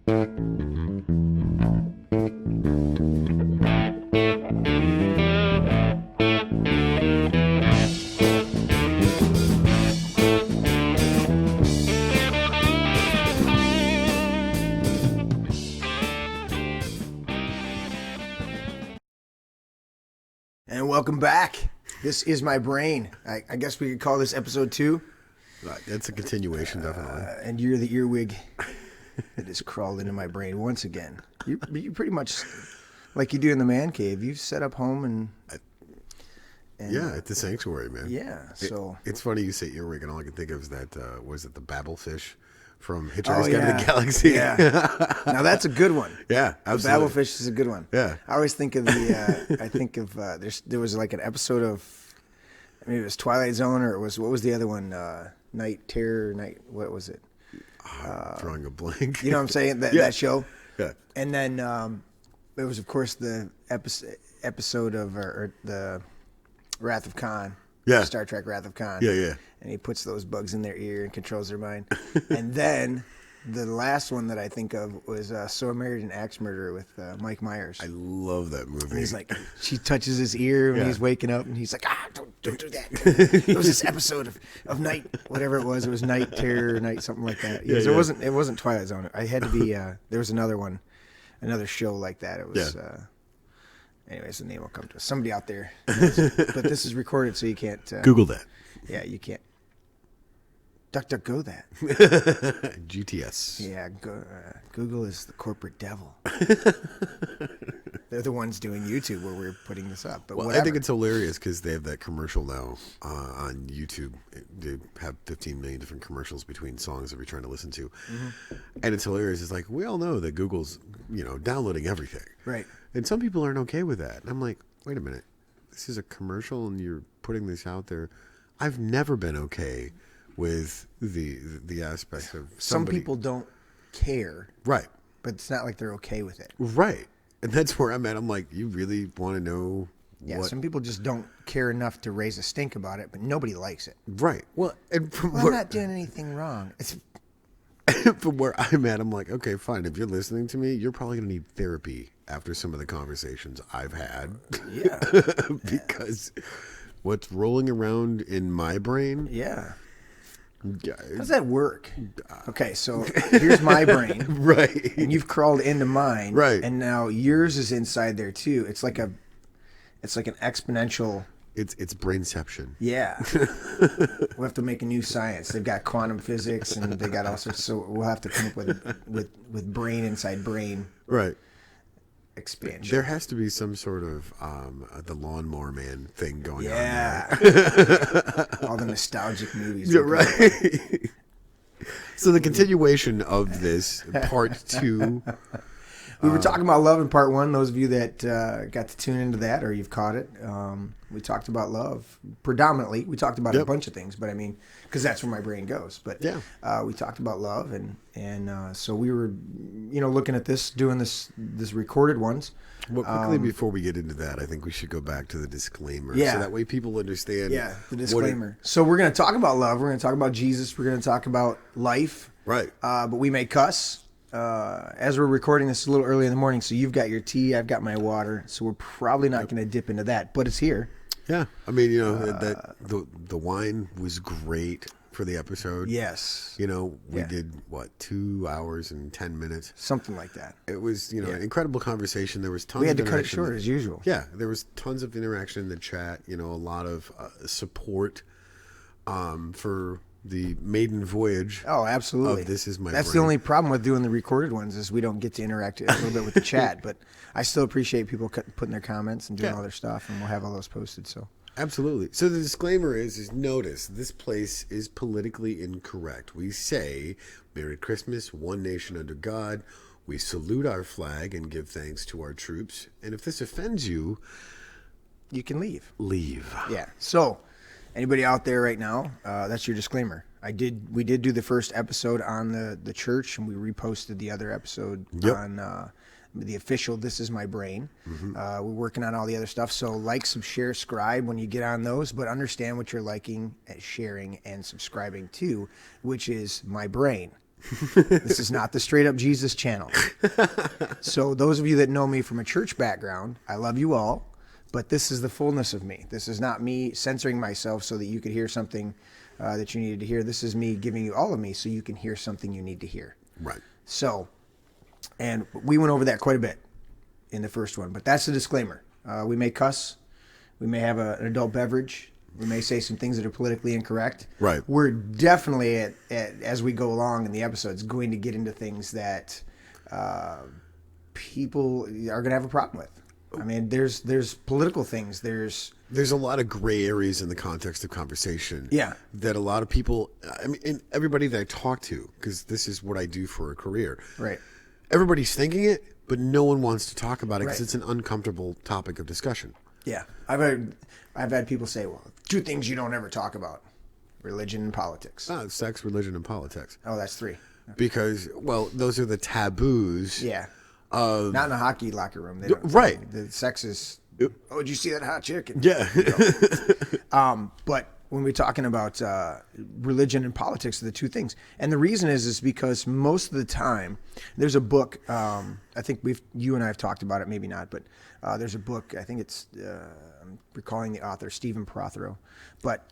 And welcome back. This is my brain. I guess we could call this episode 2. That's a continuation, definitely. And you're the earwig that has crawled into my brain once again. You pretty much, like you do in the man cave, you've set up home and yeah, at the sanctuary, man. Yeah, so it's funny you say earwig, and all I can think of is that was it the Babblefish from Hitchhiker's Guide to the Galaxy? Yeah. Now that's a good one. Yeah, absolutely. The Babblefish is a good one. Yeah. I always think of there was like an episode of, maybe it was Twilight Zone, or what was the other one? Night Terror, what was it? Drawing a blank. You know what I'm saying? That show? Yeah. And then there was, of course, the episode of or the Wrath of Khan. Yeah. Star Trek Wrath of Khan. Yeah. And he puts those bugs in their ear and controls their mind. And then the last one that I think of was So I Married an Axe Murderer with Mike Myers. I love that movie. And he's like, she touches his ear when he's waking up, and he's like, don't do that. It was this episode of Night, whatever it was. It was Night Terror, Night something like that. Yeah, It wasn't Twilight Zone. I had to be. There was another one, another show like that. It was. Anyways, the name will come to us. Somebody out there knows, but this is recorded, so you can't Google that. Yeah, you can't. DuckDuckGo that. GTS. Yeah, Google is the corporate devil. They're the ones doing YouTube where we're putting this up. But I think it's hilarious because they have that commercial now on YouTube. They have 15 million different commercials between songs that we're trying to listen to. Mm-hmm. And it's hilarious. It's like, we all know that Google's, downloading everything. Right. And some people aren't okay with that. And I'm like, wait a minute. This is a commercial and you're putting this out there. I've never been okay with the aspect of somebody. Some people don't care. Right. But it's not like they're okay with it. Right. And that's where I'm at. I'm like, you really want to know what? Some people just don't care enough to raise a stink about it, but nobody likes it. Right. Well, and I'm not doing anything wrong. From where I'm at, I'm like, okay, fine. If you're listening to me, you're probably going to need therapy after some of the conversations I've had. Yeah. Because what's rolling around in my brain. Yeah. How does that work? Okay, so here's my brain. Right. And you've crawled into mine. Right. And now yours is inside there too. It's like an exponential. It's brainception. Yeah. We'll have to make a new science. They've got quantum physics and they got all sorts. So we'll have to come up with brain inside brain. Right. Expansion. There has to be some sort of the Lawnmower Man thing going on there. All the nostalgic movies. Yeah, right. So the continuation of this, part 2. We were talking about love in part 1. Those of you that got to tune into that, or you've caught it, we talked about love predominantly. We talked about a bunch of things, but I mean, because that's where my brain goes. But we talked about love, and so we were, looking at this, doing this recorded ones. Well, quickly before we get into that, I think we should go back to the disclaimer, so that way people understand. Yeah, the disclaimer. So we're going to talk about love. We're going to talk about Jesus. We're going to talk about life. Right. But we may cuss. As we're recording this a little early in the morning, so you've got your tea, I've got my water, so we're probably not going to dip into that, but it's here. Yeah, I mean, that the wine was great for the episode. Yes. We did 2 hours and 10 minutes, something like that. It was an incredible conversation. There was tons. We had of to cut it short as usual. Yeah, there was tons of interaction in the chat. A lot of support for the maiden voyage. Oh, absolutely. Of This Is My That's Brain. the only problem with doing the recorded ones is we don't get to interact a little bit with the chat. But I still appreciate people putting their comments and doing all their stuff, and we'll have all those posted. So absolutely. So the disclaimer is notice this place is politically incorrect. We say Merry Christmas, one nation under God. We salute our flag and give thanks to our troops. And if this offends you, you can leave. Leave. Yeah. So. Anybody out there right now, that's your disclaimer. We did do the first episode on the church, and we reposted the other episode on the official This Is My Brain. Mm-hmm. We're working on all the other stuff. So like, subscribe when you get on those, but understand what you're liking, sharing, and subscribing to, which is my brain. This is not the Straight Up Jesus channel. So those of you that know me from a church background, I love you all, but this is the fullness of me. This is not me censoring myself so that you could hear something that you needed to hear. This is me giving you all of me so you can hear something you need to hear. Right. So, and we went over that quite a bit in the first one, but that's the disclaimer. We may cuss. We may have an adult beverage. We may say some things that are politically incorrect. Right. We're definitely, as we go along in the episodes, going to get into things that people are going to have a problem with. I mean, there's political things. There's a lot of gray areas in the context of conversation. Yeah. That a lot of people, I mean, and everybody that I talk to, because this is what I do for a career. Right. Everybody's thinking it, but no one wants to talk about it because Right. it's an uncomfortable topic of discussion. Yeah. I've had people say, well, two things you don't ever talk about: religion and politics. Sex, religion, and politics. Oh, that's three. Because, well, those are the taboos. Yeah. Not in a hockey locker room. They don't, right. The sex is, oh, did you see that hot chick? Yeah. But when we're talking about religion and politics are the two things. And the reason is because most of the time, there's a book, I think you and I have talked about it, maybe not, but there's a book, I think it's, I'm recalling the author, Stephen Prothero, but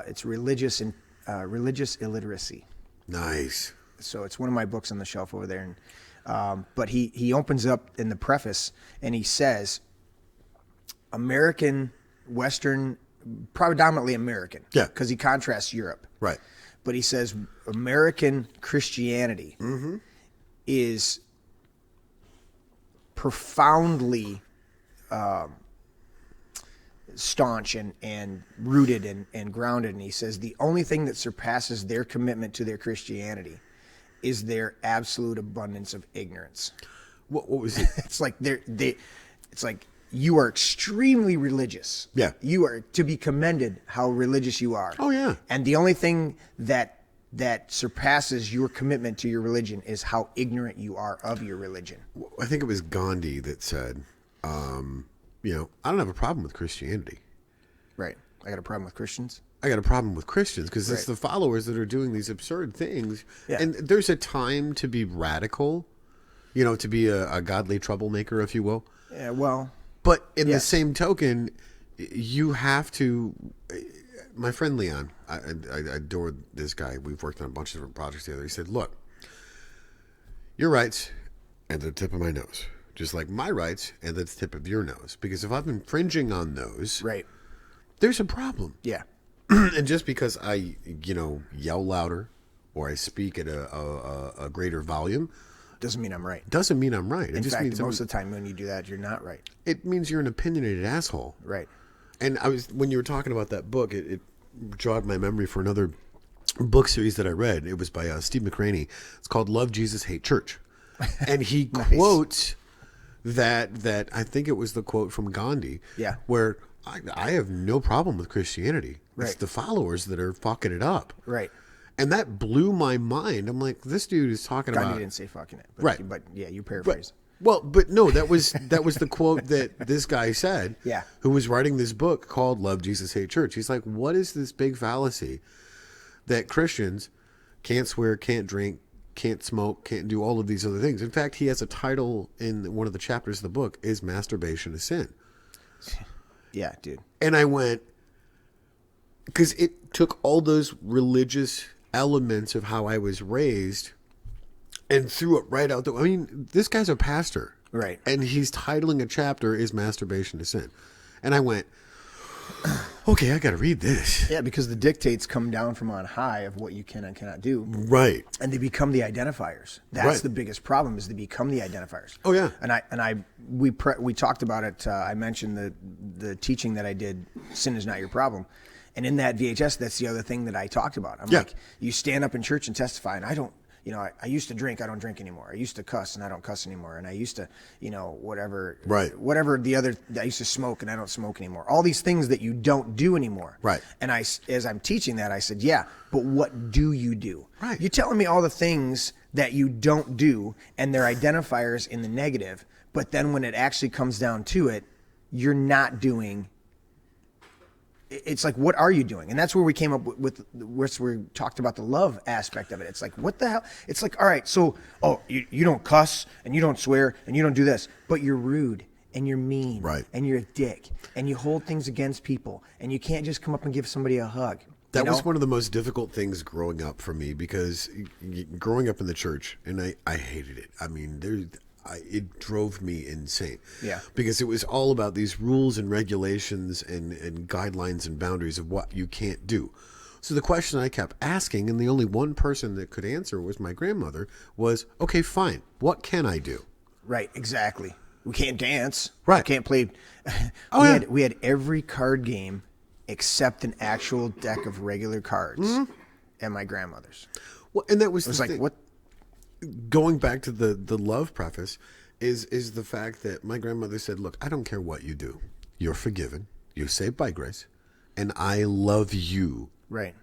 it's Religious Illiteracy. Nice. So it's one of my books on the shelf over there. And, but he opens up in the preface and he says, American, Western, predominantly American. Yeah. Because he contrasts Europe. Right. But he says American Christianity is profoundly staunch and rooted and grounded. And he says the only thing that surpasses their commitment to their Christianity is their absolute abundance of ignorance. What was it? It's like it's like you are extremely religious. Yeah. You are to be commended how religious you are. Oh, yeah. And the only thing that surpasses your commitment to your religion is how ignorant you are of your religion. I think it was Gandhi that said, I don't have a problem with Christianity. Right. I got a problem with Christians. I got a problem with Christians because it's Right. the followers that are doing these absurd things. Yeah. And there's a time to be radical, to be a godly troublemaker, if you will. Yeah, well. But in the Yes. same token, you have to. My friend Leon, I adore this guy. We've worked on a bunch of different projects together. He said, "Look, your rights and the tip of my nose, just like my rights and the tip of your nose. Because if I'm infringing on those, Right. there's a problem. Yeah. And just because I, yell louder or I speak at a greater volume." Doesn't mean I'm right. Doesn't mean I'm right. In fact, most of the time when you do that, you're not right. It means you're an opinionated asshole. Right. And when you were talking about that book, it jogged my memory for another book series that I read. It was by Steve McCraney. It's called Love, Jesus, Hate Church. And he Nice. quotes that I think it was the quote from Gandhi. Yeah. Where I have no problem with Christianity. It's Right. the followers that are fucking it up. Right. And that blew my mind. I'm like, this dude is talking Gandhi about didn't say fucking it. But, Right. But yeah, you paraphrase. But no, that was the quote that this guy said. Yeah. Who was writing this book called Love, Jesus, Hate Church. He's like, what is this big fallacy that Christians can't swear, can't drink, can't smoke, can't do all of these other things? In fact, he has a title in one of the chapters of the book, Is Masturbation a Sin? Yeah, dude. And I went, because it took all those religious elements of how I was raised and threw it right out. I mean, this guy's a pastor. Right. And he's titling a chapter, Is Masturbation a Sin? And I went, okay, I got to read this. Yeah, because the dictates come down from on high of what you can and cannot do. Right. And they become the identifiers. That's Right. the biggest problem, is they become the identifiers. Oh, yeah. And we talked about it. I mentioned the teaching that I did, Sin is Not Your Problem. And in that VHS, that's the other thing that I talked about. I'm like, you stand up in church and testify, and I don't, I used to drink, I don't drink anymore. I used to cuss, and I don't cuss anymore. And I used to, whatever. Right. Whatever I used to smoke, and I don't smoke anymore. All these things that you don't do anymore. Right. And as I'm teaching that, I said, yeah, but what do you do? Right. You're telling me all the things that you don't do, and they're identifiers in the negative, but then when it actually comes down to it, you're not doing it's like, what are you doing? And that's where we came up with where we talked about the love aspect of it. It's like, what the hell? It's like, all right, so, you don't cuss and you don't swear and you don't do this, but you're rude and you're mean, right, and you're a dick and you hold things against people and you can't just come up and give somebody a hug. That was one of the most difficult things growing up for me, because growing up in the church, and I hated it. I mean, it drove me insane. Yeah. Because it was all about these rules and regulations and guidelines and boundaries of what you can't do. So the question I kept asking, and the only one person that could answer was my grandmother, was, okay, fine, what can I do? Right, exactly. We can't dance. Right. We can't play. We had every card game except an actual deck of regular cards at my grandmother's. Well, and that was it was like, thing. what? Going back to the love preface is the fact that my grandmother said, look, I don't care what you do. You're forgiven. You're saved by grace. And I love you. Right.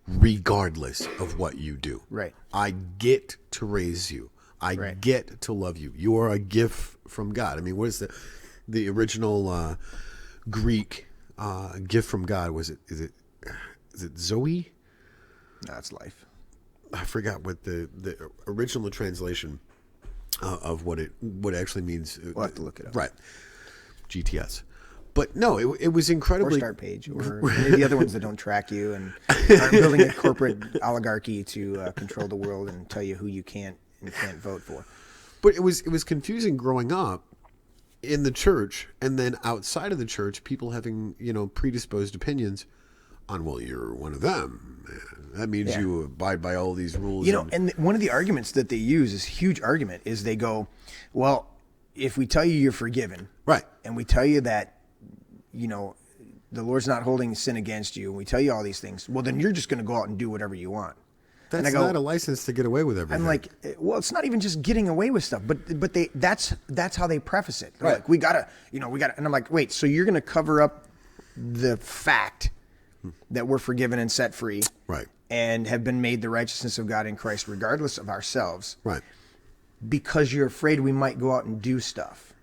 Regardless of what you do. Right. I get to raise you. I get to love you. You are a gift from God. I mean, what is the original Greek gift from God? Is it Zoe? No, it's life. I forgot what the original translation of what it actually means. We'll have to look it up. Right. GTS. But no, it was incredibly... Or Start Page, or maybe the other ones that don't track you and aren't building a corporate oligarchy to control the world and tell you who you can't and can't vote for. But it was confusing growing up in the church, and then outside of the church, people having, predisposed opinions on, well, you're one of them. That means you abide by all these rules. And one of the arguments that they use, this huge argument, is they go, well, if we tell you you're forgiven, right, and we tell you that, the Lord's not holding sin against you, and we tell you all these things, well, then you're just going to go out and do whatever you want. That's not a license to get away with everything. I'm like, well, it's not even just getting away with stuff, but that's how they preface it. They're right. like, we gotta, and I'm like, wait, so you're going to cover up the fact that we're forgiven and set free, right, and have been made the righteousness of God in Christ, regardless of ourselves, right, because you're afraid we might go out and do stuff.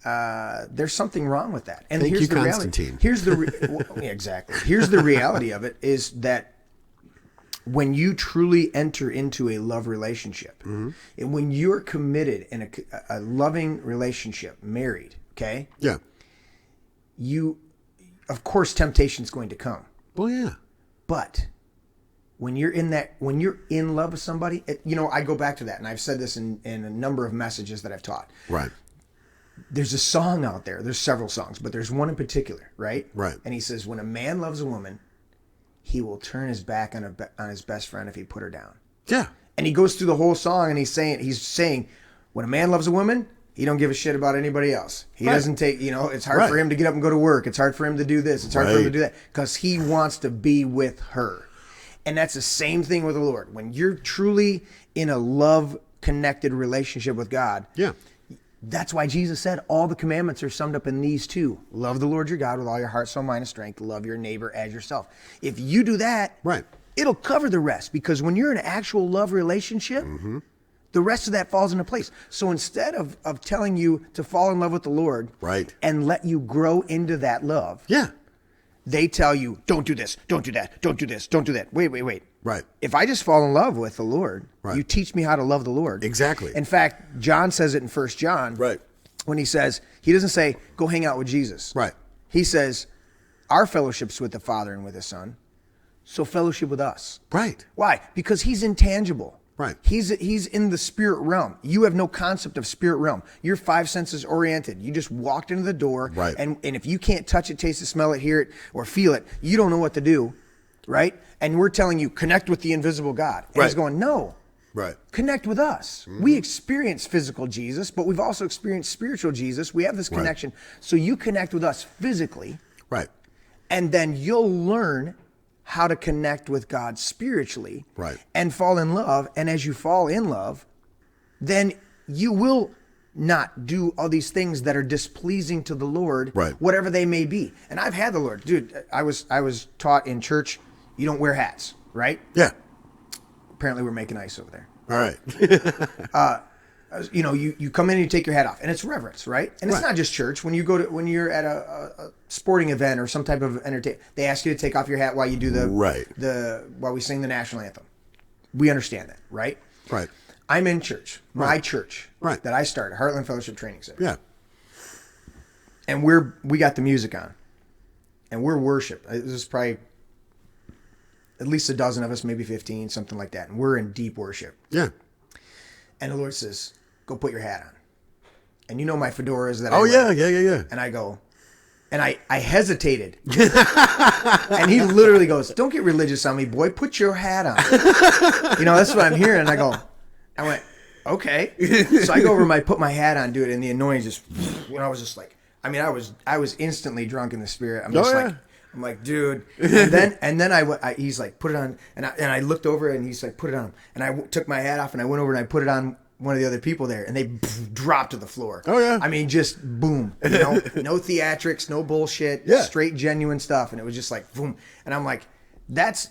There's something wrong with that. And Thank here's you, the Constantine. Reality. Exactly. Here's the reality of it is that when you truly enter into a love relationship, and when you're committed in a loving relationship, married, okay? Yeah. Of course, temptation's going to come. Well, yeah. But when you're in love with somebody, I go back to that, and I've said this in a number of messages that I've taught. Right. There's a song out there. There's several songs, but there's one in particular, right? Right. And he says, when a man loves a woman, he will turn his back on his best friend if he put her down. Yeah. And he goes through the whole song, and he's saying, when a man loves a woman, he don't give a shit about anybody else. He doesn't take, it's hard for him to get up and go to work. It's hard for him to do this. It's hard for him to do that, because he wants to be with her. And that's the same thing with the Lord. When you're truly in a love-connected relationship with God, that's why Jesus said all the commandments are summed up in these two. Love the Lord your God with all your heart, soul, mind, and strength. Love your neighbor as yourself. If you do that, it'll cover the rest. Because when you're in an actual love relationship, the rest of that falls into place. So instead of telling you to fall in love with the Lord and let you grow into that love, they tell you, don't do this, don't do that, don't do this, don't do that. Wait. Right. If I just fall in love with the Lord, you teach me how to love the Lord. Exactly. In fact, John says it in 1 John. Right. When he says, he doesn't say, go hang out with Jesus. Right. He says, our fellowship's with the Father and with his Son. So fellowship with us. Right. Why? Because he's intangible. Right. He's in the spirit realm. You have no concept of spirit realm. You're five senses oriented. You just walked into the door. Right. And if you can't touch it, taste it, smell it, hear it, or feel it, you don't know what to do. Right? And we're telling you, connect with the invisible God. And he's going, no. Right. Connect with us. We experience physical Jesus, but we've also experienced spiritual Jesus. We have this connection. So you connect with us physically. Right. And then you'll learn how to connect with God spiritually. Right. And fall in love. And as you fall in love, then you will not do all these things that are displeasing to the Lord, whatever they may be. And I've had the Lord. Dude, I was taught in church, you don't wear hats, right? Yeah. Apparently we're making ice over there. All right. You come in and you take your hat off, and it's reverence, right? And it's not just church. When you're at a sporting event or some type of entertainment, they ask you to take off your hat while you do while we sing the national anthem. We understand that, right? Right. I'm in church, my church, right, that I started, Heartland Fellowship Training Center. Yeah. And we got the music on, and we're worship. This is probably at least a dozen of us, maybe 15, something like that, and we're in deep worship. Yeah. And the Lord says, "Go put your hat on." And you know my fedoras that. Yeah. And I go, and I hesitated, and he literally goes, "Don't get religious on me, boy. Put your hat on." That's what I'm hearing. And I went, okay. So I go over and put my hat on, do it, and the anointing just, I was just like, I was instantly drunk in the spirit. I'm like, dude. And then he's like, put it on, and I looked over and he's like, put it on, and I took my hat off and I went over and I put it on one of the other people there, and they dropped to the floor. Oh yeah. Just boom. No theatrics, no bullshit. Yeah. Straight genuine stuff, and it was just like boom. And I'm like, that's,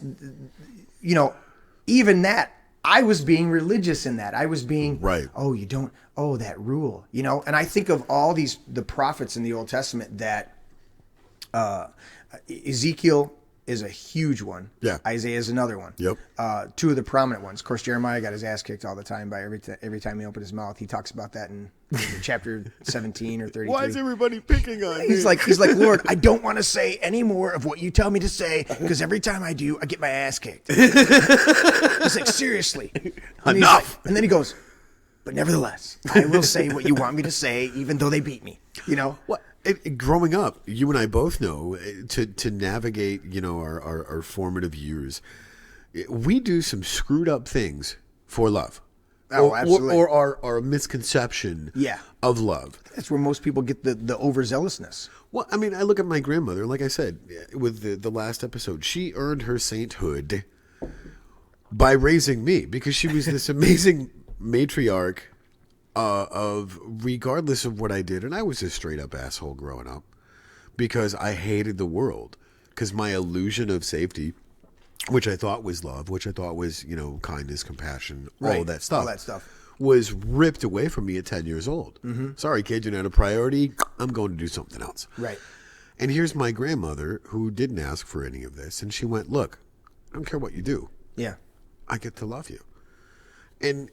even that. I was being religious in that. I was being, right. Oh, you don't, that rule, And I think of all the prophets in the Old Testament that, Ezekiel is a huge one. Yeah. Isaiah is another one. Yep. Two of the prominent ones. Of course, Jeremiah got his ass kicked all the time by every time he opened his mouth. He talks about that in chapter 17 or 33. Why is everybody picking on me? He's like, Lord, I don't want to say any more of what you tell me to say, because every time I do, I get my ass kicked. It's like, seriously. And Enough. And then he goes, but nevertheless, I will say what you want me to say, even though they beat me. What? Growing up, you and I both know, to navigate, our formative years, we do some screwed up things for love. Oh, absolutely. Or our misconception of love. That's where most people get the overzealousness. Well, I look at my grandmother, like I said, with the last episode, she earned her sainthood by raising me, because she was this amazing matriarch of regardless of what I did. And I was a straight up asshole growing up because I hated the world, because my illusion of safety, which I thought was love, which I thought was, kindness, compassion, all of that stuff, was ripped away from me at 10 years old. Mm-hmm. Sorry, kid, you're not a priority. I'm going to do something else. Right. And here's my grandmother, who didn't ask for any of this. And she went, look, I don't care what you do. Yeah. I get to love you. And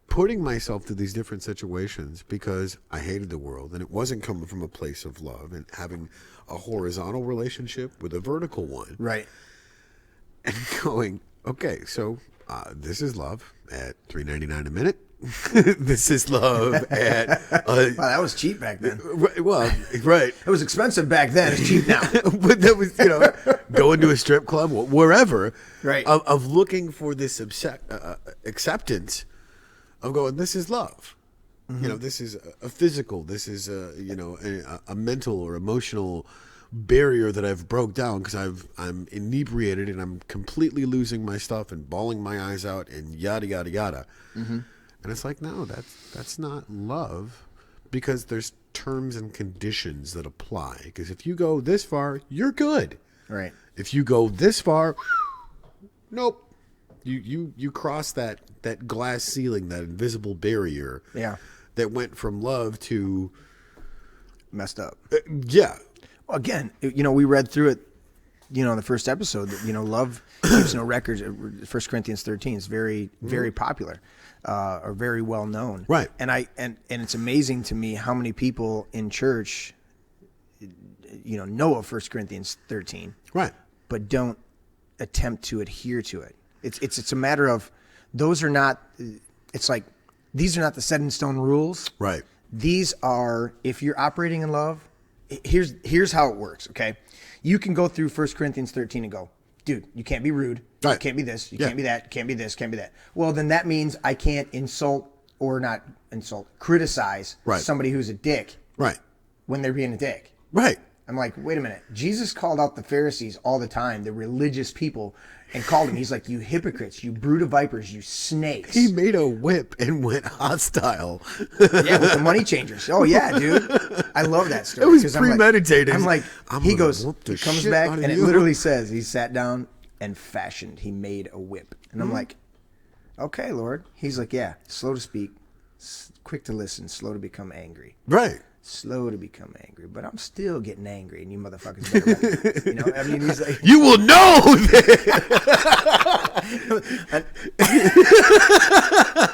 putting myself through these different situations because I hated the world, and it wasn't coming from a place of love, and having a horizontal relationship with a vertical one. Right. And going, okay, so this is love at $3.99 a minute. This is love at... wow, that was cheap back then. Well, right. It was expensive back then. It's cheap now. But that was, going to a strip club, wherever, right? Of looking for this acceptance of going, this is love. Mm-hmm. This is a physical, this is a mental or emotional barrier that I've broke down because I'm inebriated and I'm completely losing my stuff and bawling my eyes out and yada yada yada. Mm-hmm. And it's like, no, that's not love, because there's terms and conditions that apply. Because if you go this far, you're good. Right. If you go this far, nope. You cross that glass ceiling, that invisible barrier. Yeah. That went from love to messed up. Yeah. Well, again, we read through it, in the first episode that, love keeps no records. 1 Corinthians 13 is very, very popular, or very well known. Right. And it's amazing to me how many people in church, know of 1 Corinthians 13. Right. But don't attempt to adhere to it. It's a matter of, those are not, it's like, these are not the set in stone rules. Right. These are, if you're operating in love, here's how it works, okay? You can go through 1 Corinthians 13 and go, dude, you can't be rude. Right. You can't be this. You can't be that. Can't be this. Can't be that. Well, then that means I can't criticize somebody who's a dick. Right. When they're being a dick. Right. I'm like, wait a minute. Jesus called out the Pharisees all the time, the religious people, and called them. He's like, you hypocrites, you brood of vipers, you snakes. He made a whip and went hostile. Yeah, with the money changers. Oh, yeah, dude. I love that story. It was premeditated. I'm like, he comes back, and it literally says, he sat down and fashioned. He made a whip. And I'm like, okay, Lord. He's like, yeah, slow to speak, quick to listen, slow to become angry. Right. Slow to become angry, but I'm still getting angry, and you motherfuckers better recognize. You know, I mean, he's like, you will know that.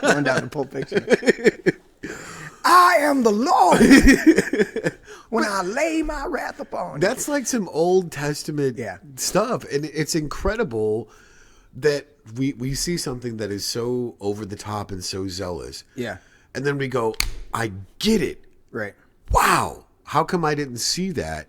Going down the Pulp Fiction. I am the Lord when I lay my wrath upon you. That's like some Old Testament stuff, and it's incredible that we see something that is so over the top and so zealous. Yeah, and then we go, I get it. Right. Wow, how come I didn't see that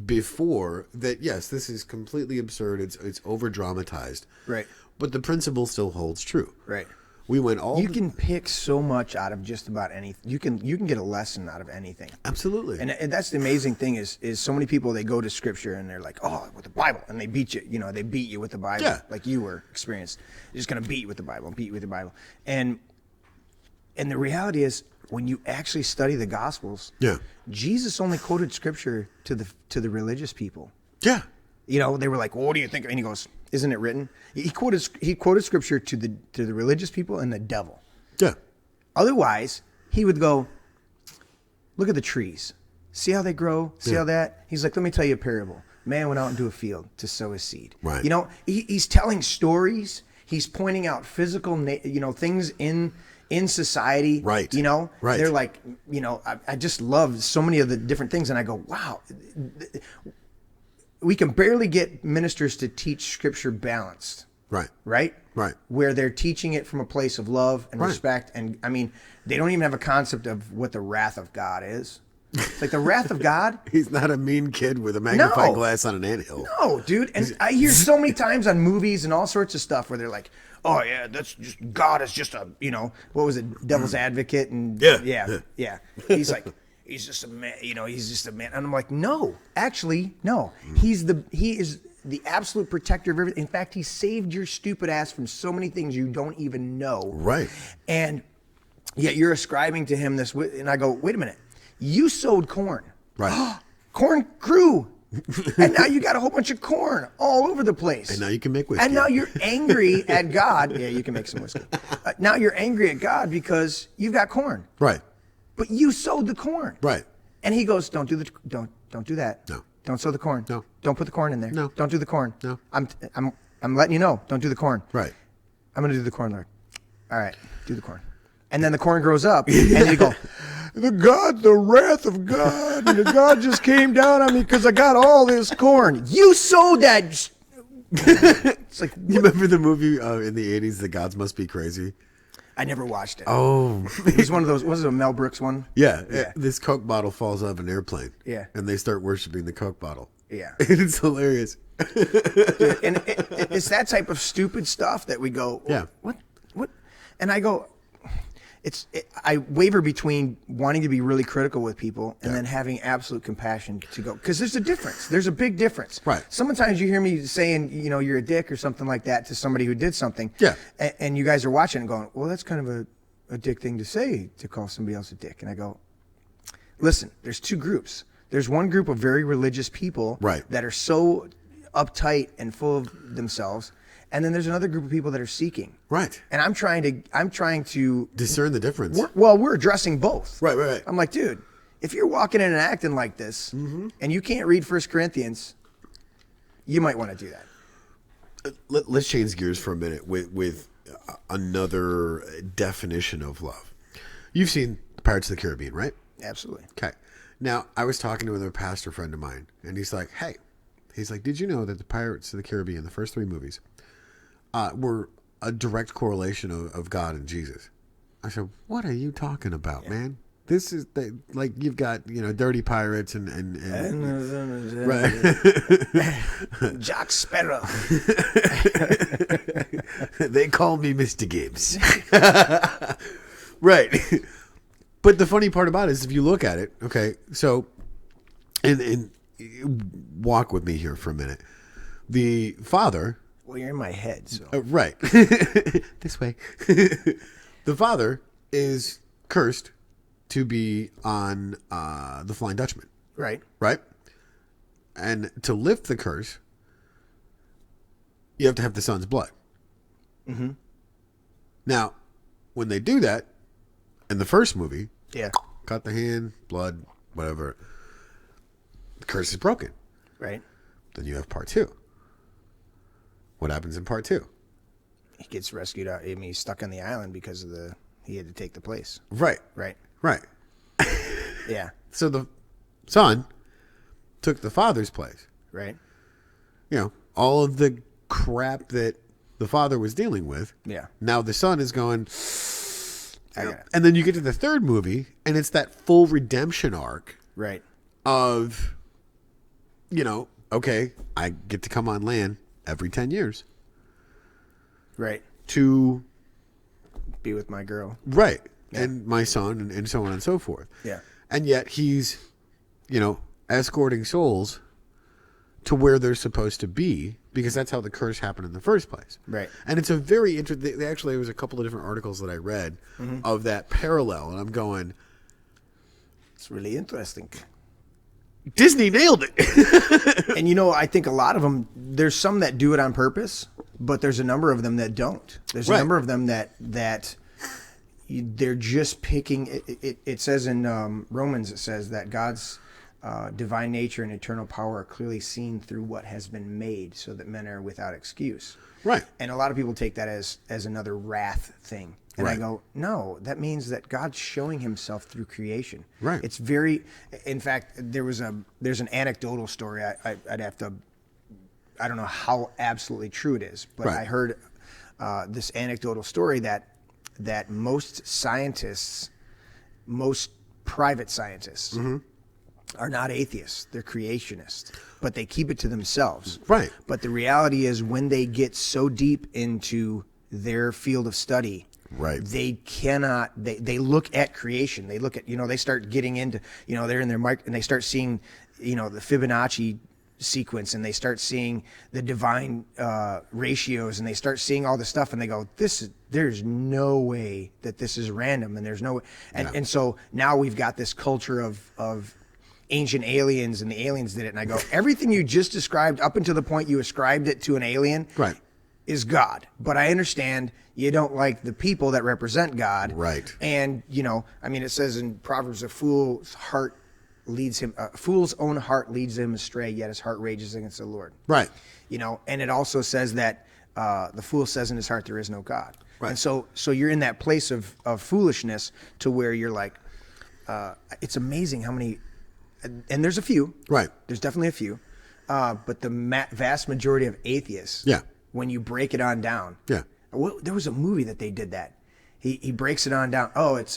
before? That yes, this is completely absurd. It's over dramatized. Right. But the principle still holds true. Right. We went all. You can pick so much out of just about anything. You can get a lesson out of anything. Absolutely. And that's the amazing thing is so many people, they go to scripture and they're like, oh, with the Bible, and they beat you. You know, they beat you with the Bible, like you were experienced. They're just gonna beat you with the Bible, beat you with the Bible. And the reality is, when you actually study the Gospels, Jesus only quoted scripture to the religious people. Yeah. You know, they were like, well, what do you think? And he goes, isn't it written? He quoted scripture to the religious people and the devil. Yeah. Otherwise, he would go, look at the trees. See how they grow? See how that? He's like, let me tell you a parable. Man went out into a field to sow his seed. Right. You know, he's telling stories. He's pointing out physical, things in society, right? You know, right. They're like, you know, I just love so many of the different things, and I go, wow, we can barely get ministers to teach scripture balanced, right? Where they're teaching it from a place of love and respect, and I mean, they don't even have a concept of what the wrath of God is. It's like the wrath of God. He's not a mean kid with a magnifying glass on an anthill. No, dude. And I hear so many times on movies and all sorts of stuff where they're like, oh yeah, that's just God is just a, you know, what was it, devil's advocate, and yeah. He's like, he's just a man, you know, he's just a man, and I'm like, no, actually, no, he is the absolute protector of everything. In fact, he saved your stupid ass from so many things you don't even know. Right. And yet you're ascribing to him this, and I go, wait a minute, you sowed corn, right? Corn grew. And now you got a whole bunch of corn all over the place. And now you can make whiskey. And now you're angry at God. Yeah, you can make some whiskey. Now you're angry at God because you've got corn. Right. But you sowed the corn. Right. And he goes, don't do that. No. Don't sow the corn. No. Don't put the corn in there. No. Don't do the corn. No. I'm letting you know. Don't do the corn. Right. I'm going to do the corn, Lord. All right. Do the corn. And then the corn grows up, and you go, the wrath of God, and God just came down on me because I got all this corn. You sowed that. It's like, you remember the movie in the 80s, The Gods Must Be Crazy? I never watched it. Oh. It was one of those, was it a Mel Brooks one? Yeah. This Coke bottle falls out of an airplane. Yeah. And they start worshiping the Coke bottle. Yeah. It's hilarious. Dude, and it's that type of stupid stuff that we go, what? And I go, I waver between wanting to be really critical with people and then having absolute compassion to go, because there's a difference. There's a big difference. Right. Sometimes you hear me saying, you know, you're a dick or something like that to somebody who did something. Yeah. And you guys are watching and going, well, that's kind of a dick thing to say, to call somebody else a dick. And I go, listen, there's two groups. There's one group of very religious people that are so uptight and full of themselves. And then there's another group of people that are seeking. Right. And I'm trying to discern the difference. We're addressing both. Right. I'm like, dude, if you're walking in and acting like this and you can't read 1 Corinthians, you might want to do that. Let's change gears for a minute with another definition of love. You've seen Pirates of the Caribbean, right? Absolutely. Okay. Now, I was talking to a pastor friend of mine, and he's like, did you know that the Pirates of the Caribbean, the first 3 movies, were a direct correlation of God and Jesus? I said, what are you talking about, man? This is like you've got, you know, dirty pirates and right. Jack Sparrow. They call me Mr. Gibbs. Right. But the funny part about it is, if you look at it, okay, so and walk with me here for a minute. The father. Well, you're in my head, so. Right. This way. The father is cursed to be on the Flying Dutchman. Right. Right? And to lift the curse, you have to have the son's blood. Mm-hmm. Now, when they do that, In the first movie, Yeah. cut the hand, blood, whatever. The curse is broken. Right. Then you have part 2. What happens in part 2? He gets rescued out. I mean, he's stuck on the island because of he had to take the place. Right. Right. Right. Yeah. So the son took the father's place. Right. You know, all of the crap that the father was dealing with. Yeah. Now the son is going. And then you get to the third movie, and it's that full redemption arc. Right. Of, okay, I get to come on land every 10 years. Right. To be with my girl. Right. Yeah. And my son and so on and so forth. Yeah. And yet he's, escorting souls to where they're supposed to be because that's how the curse happened in the first place. Right. And it's a very interesting, actually there was a couple of different articles that I read of that parallel, and I'm going, it's really interesting. Disney nailed it. And I think a lot of them, there's some that do it on purpose, but there's a number of them that don't. There's a number of them that they're just picking. It says in Romans, it says that God's divine nature and eternal power are clearly seen through what has been made, so that men are without excuse. Right. And a lot of people take that as another wrath thing. And I go, no, that means that God's showing himself through creation. Right. It's very, in fact, there's an anecdotal story. I'd have to, I don't know how absolutely true it is, but I heard this anecdotal story that most scientists, most private scientists, are not atheists. They're creationists, but they keep it to themselves. Right. But the reality is, when they get so deep into their field of study, they cannot. They look at creation. They look at they start getting into they're in their mic and they start seeing the Fibonacci sequence, and they start seeing the divine ratios, and they start seeing all this stuff, and they go, there's no way that this is random, and there's no and so now we've got this culture of ancient aliens, and the aliens did it, and I go, everything you just described up until the point you ascribed it to an alien is God. But I understand you don't like the people that represent God. Right. And, it says in Proverbs, a fool's own heart leads him astray, yet his heart rages against the Lord. Right. And it also says that the fool says in his heart there is no God. Right. And so you're in that place of foolishness to where you're like, it's amazing how many, and there's a few. Right. There's definitely a few. But the vast majority of atheists, when you break it on down, there was a movie that they did that. He breaks it on down. Oh, it's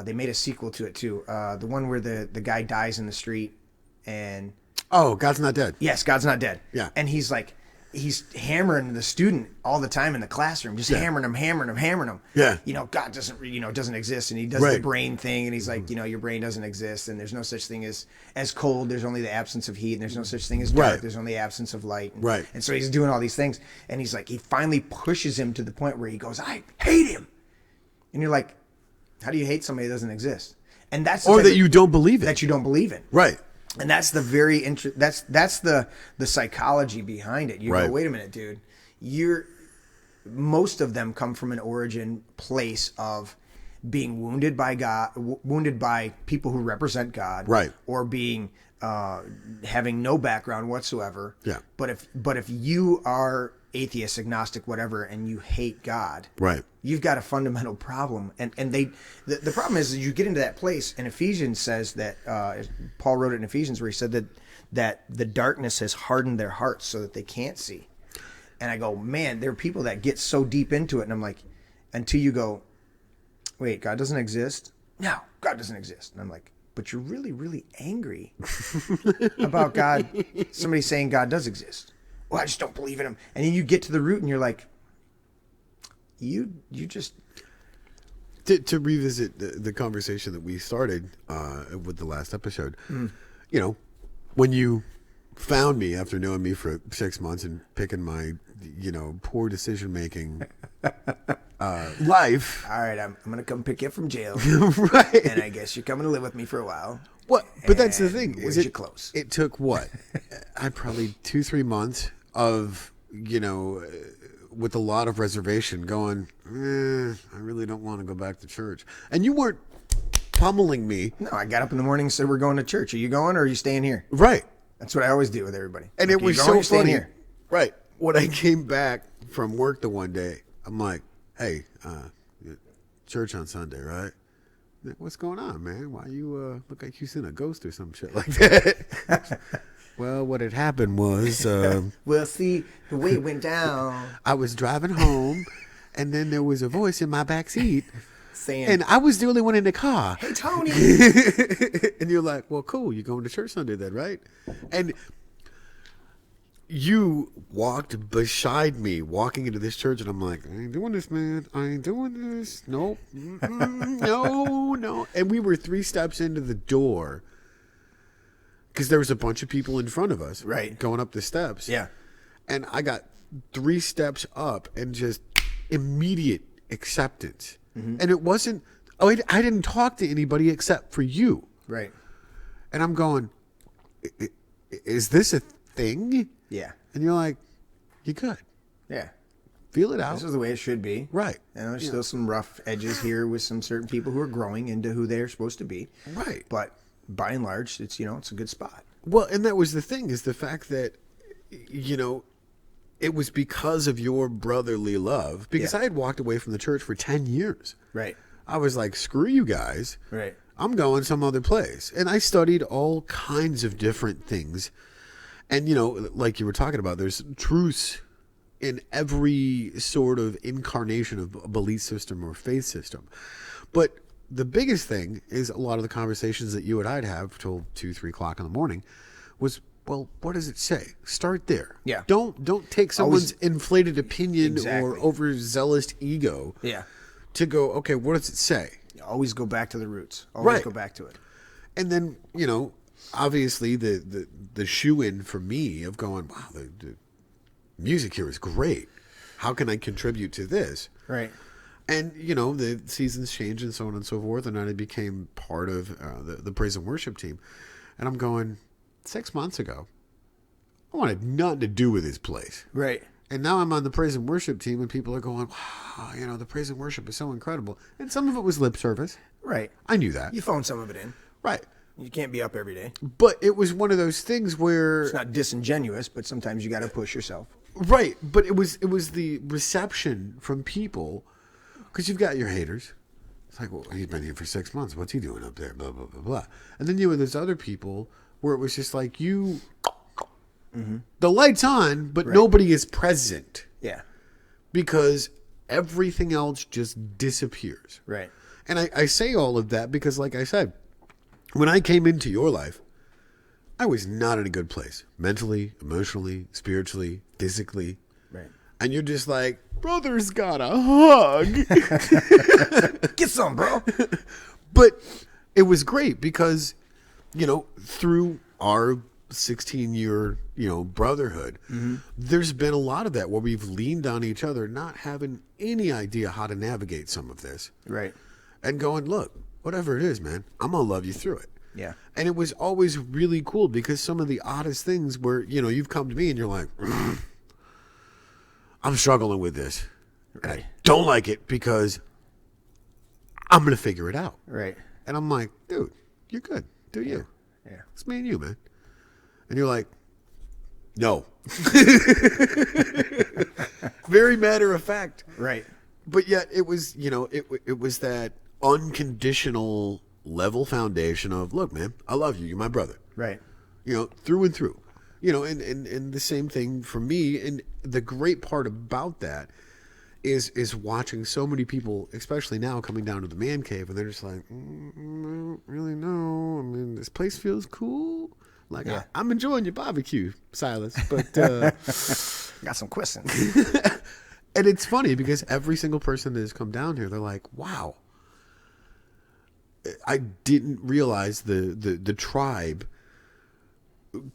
they made a sequel to it too. The one where the guy dies in the street and God's Not Dead. Yes, God's Not Dead. Yeah. And he's hammering the student all the time in the classroom, just hammering him. Yeah. God doesn't exist, and he does the brain thing, and he's like, your brain doesn't exist, and there's no such thing as cold. There's only the absence of heat, and there's no such thing as dark. There's only the absence of light. And so he's doing all these things, and he's like, he finally pushes him to the point where he goes, I hate him. And you're like, how do you hate somebody that doesn't exist? And that's that you don't believe in. That you don't believe in. Right. And that's the that's the psychology behind it. You go, wait a minute, dude. Most of them come from an origin place of being wounded by God, wounded by people who represent God, or being having no background whatsoever. Yeah. But if you are atheist, agnostic, whatever, and you hate God, you've got a fundamental problem. And the problem is you get into that place, and Ephesians says that Paul wrote it in Ephesians where he said that the darkness has hardened their hearts so that they can't see. And I go, man, there are people that get so deep into it, and I'm like, until you go, wait, God doesn't exist? No, God doesn't exist. And I'm like, but you're really, really angry about God, somebody saying God does exist. Well, I just don't believe in him. And then you get to the root and you're like, you just... To revisit the conversation that we started with the last episode, when you found me after knowing me for 6 months and picking my, poor decision-making life. All right, I'm going to come pick you up from jail. Right. And I guess you're coming to live with me for a while. What? But that's the thing. Where's your clothes? It took what? I probably 2-3 months of, with a lot of reservation going, I really don't want to go back to church. And you weren't pummeling me. No, I got up in the morning and said, we're going to church. Are you going or are you staying here? Right. That's what I always do with everybody. And like, it was so funny. Here? Right. When I came back from work the one day, I'm like, hey, church on Sunday, right? What's going on, man? Why you look like you seen a ghost or some shit like that? Well, what had happened was... well, see, the way it went down... I was driving home, and then there was a voice in my back seat saying... And I was the only one in the car. Hey, Tony! And you're like, well, cool, you're going to church Sunday then, right? And you walked beside me, walking into this church, and I'm like, I ain't doing this, man. I ain't doing this. Nope. No. And we were 3 steps into the door... Because there was a bunch of people in front of us, right, going up the steps. Yeah, and I got 3 steps up and just immediate acceptance. Mm-hmm. And it wasn't. Oh, I didn't talk to anybody except for you. Right. And I'm going, is this a thing? Yeah. And you're like, you good. Yeah. Feel it out. This is the way it should be. Right. And there's still some rough edges here with some certain people who are growing into who they're supposed to be. Right. But by and large, it's it's a good spot. Well, and that was the thing, is the fact that, it was because of your brotherly love. Because I had walked away from the church for 10 years. Right. I was like, screw you guys. Right. I'm going some other place. And I studied all kinds of different things. And, like you were talking about, there's truths in every sort of incarnation of a belief system or faith system. But the biggest thing is a lot of the conversations that you and I'd have till 2, 3 o'clock in the morning was, well, what does it say? Start there. Yeah. Don't take someone's inflated opinion or overzealous ego. Yeah. To go, okay, what does it say? You always go back to the roots. Always go back to it. And then, obviously the shoe-in for me of going, wow, the music here is great. How can I contribute to this? Right. And, the seasons changed and so on and so forth. And then I became part of the praise and worship team. And I'm going, 6 months ago, I wanted nothing to do with this place. Right. And now I'm on the praise and worship team and people are going, wow, the praise and worship is so incredible. And some of it was lip service. Right. I knew that. You phoned some of it in. Right. You can't be up every day. But it was one of those things where... It's not disingenuous, but sometimes you got to push yourself. Right. But it was the reception from people... Because you've got your haters. It's like, well, he's been here for 6 months. What's he doing up there? Blah, blah, blah, blah. And then there's other people where it was just like you... Mm-hmm. The light's on, but nobody is present. Yeah. Because everything else just disappears. Right. And I say all of that because, like I said, when I came into your life, I was not in a good place. Mentally, emotionally, spiritually, physically. Right. And you're just like, brother's got a hug. Get some, bro. But it was great because, through our 16-year, brotherhood, there's been a lot of that where we've leaned on each other, not having any idea how to navigate some of this. Right. And going, look, whatever it is, man, I'm going to love you through it. Yeah. And it was always really cool because some of the oddest things where, you've come to me and you're like, I'm struggling with this. Right. And I don't like it because I'm going to figure it out. Right. And I'm like, dude, you're good. Do you? Yeah. It's me and you, man. And you're like, no. Very matter of fact. Right. But yet it was, it was that unconditional level foundation of, look, man, I love you. You're my brother. Right. Through and through. And the same thing for me. And the great part about that is watching so many people, especially now, coming down to the man cave, and they're just like, I don't really know. I mean, this place feels cool. Like, yeah. I'm enjoying your barbecue, Silas, but got some questions. And it's funny because every single person that has come down here, they're like, wow, I didn't realize the tribe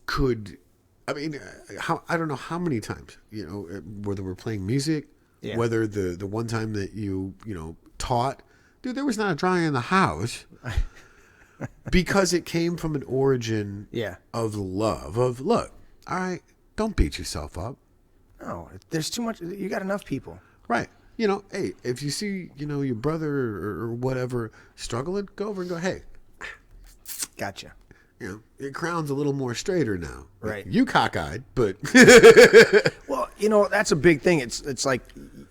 could, I mean, I don't know how many times, whether we're playing music, whether the one time that you taught, dude, there was not a dry in the house. Because it came from an origin of love, of, look, all right, don't beat yourself up. No, there's too much. You got enough people. Right. Hey, if you see, your brother or whatever struggling, go over and go, hey. Gotcha. Your crown's a little more straighter now. Right. You cockeyed, but. Well, that's a big thing. It's like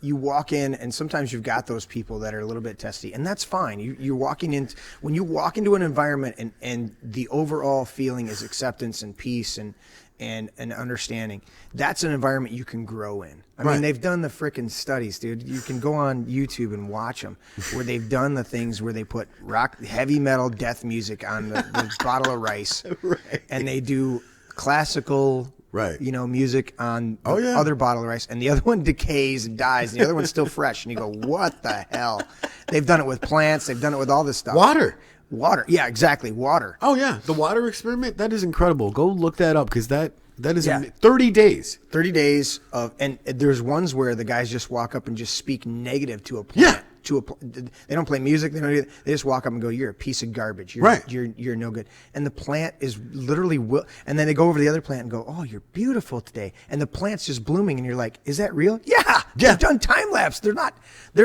you walk in, and sometimes you've got those people that are a little bit testy, and that's fine. You're walking in, when you walk into an environment and the overall feeling is acceptance and peace and understanding, that's an environment you can grow in. I mean, they've done the frickin' studies, dude. You can go on YouTube and watch them where they've done the things where they put heavy metal death music on the bottle of rice. Right. And they do classical music on the other bottle of rice, and the other one decays and dies, and the other one's still fresh. And you go, what the hell? They've done it with plants. They've done it with all this stuff. Water. Yeah, exactly. Water. Oh, yeah. The water experiment, that is incredible. Go look that up, because that is 30 days. 30 days of, and there's ones where the guys just walk up and just speak negative to a plant. Yeah. They don't play music. They don't do that. They just walk up and go, "You're a piece of garbage. You're no good." And the plant is literally and then they go over to the other plant and go, "Oh, you're beautiful today." And the plant's just blooming, and you're like, "Is that real?" Yeah. They've done time lapse. They're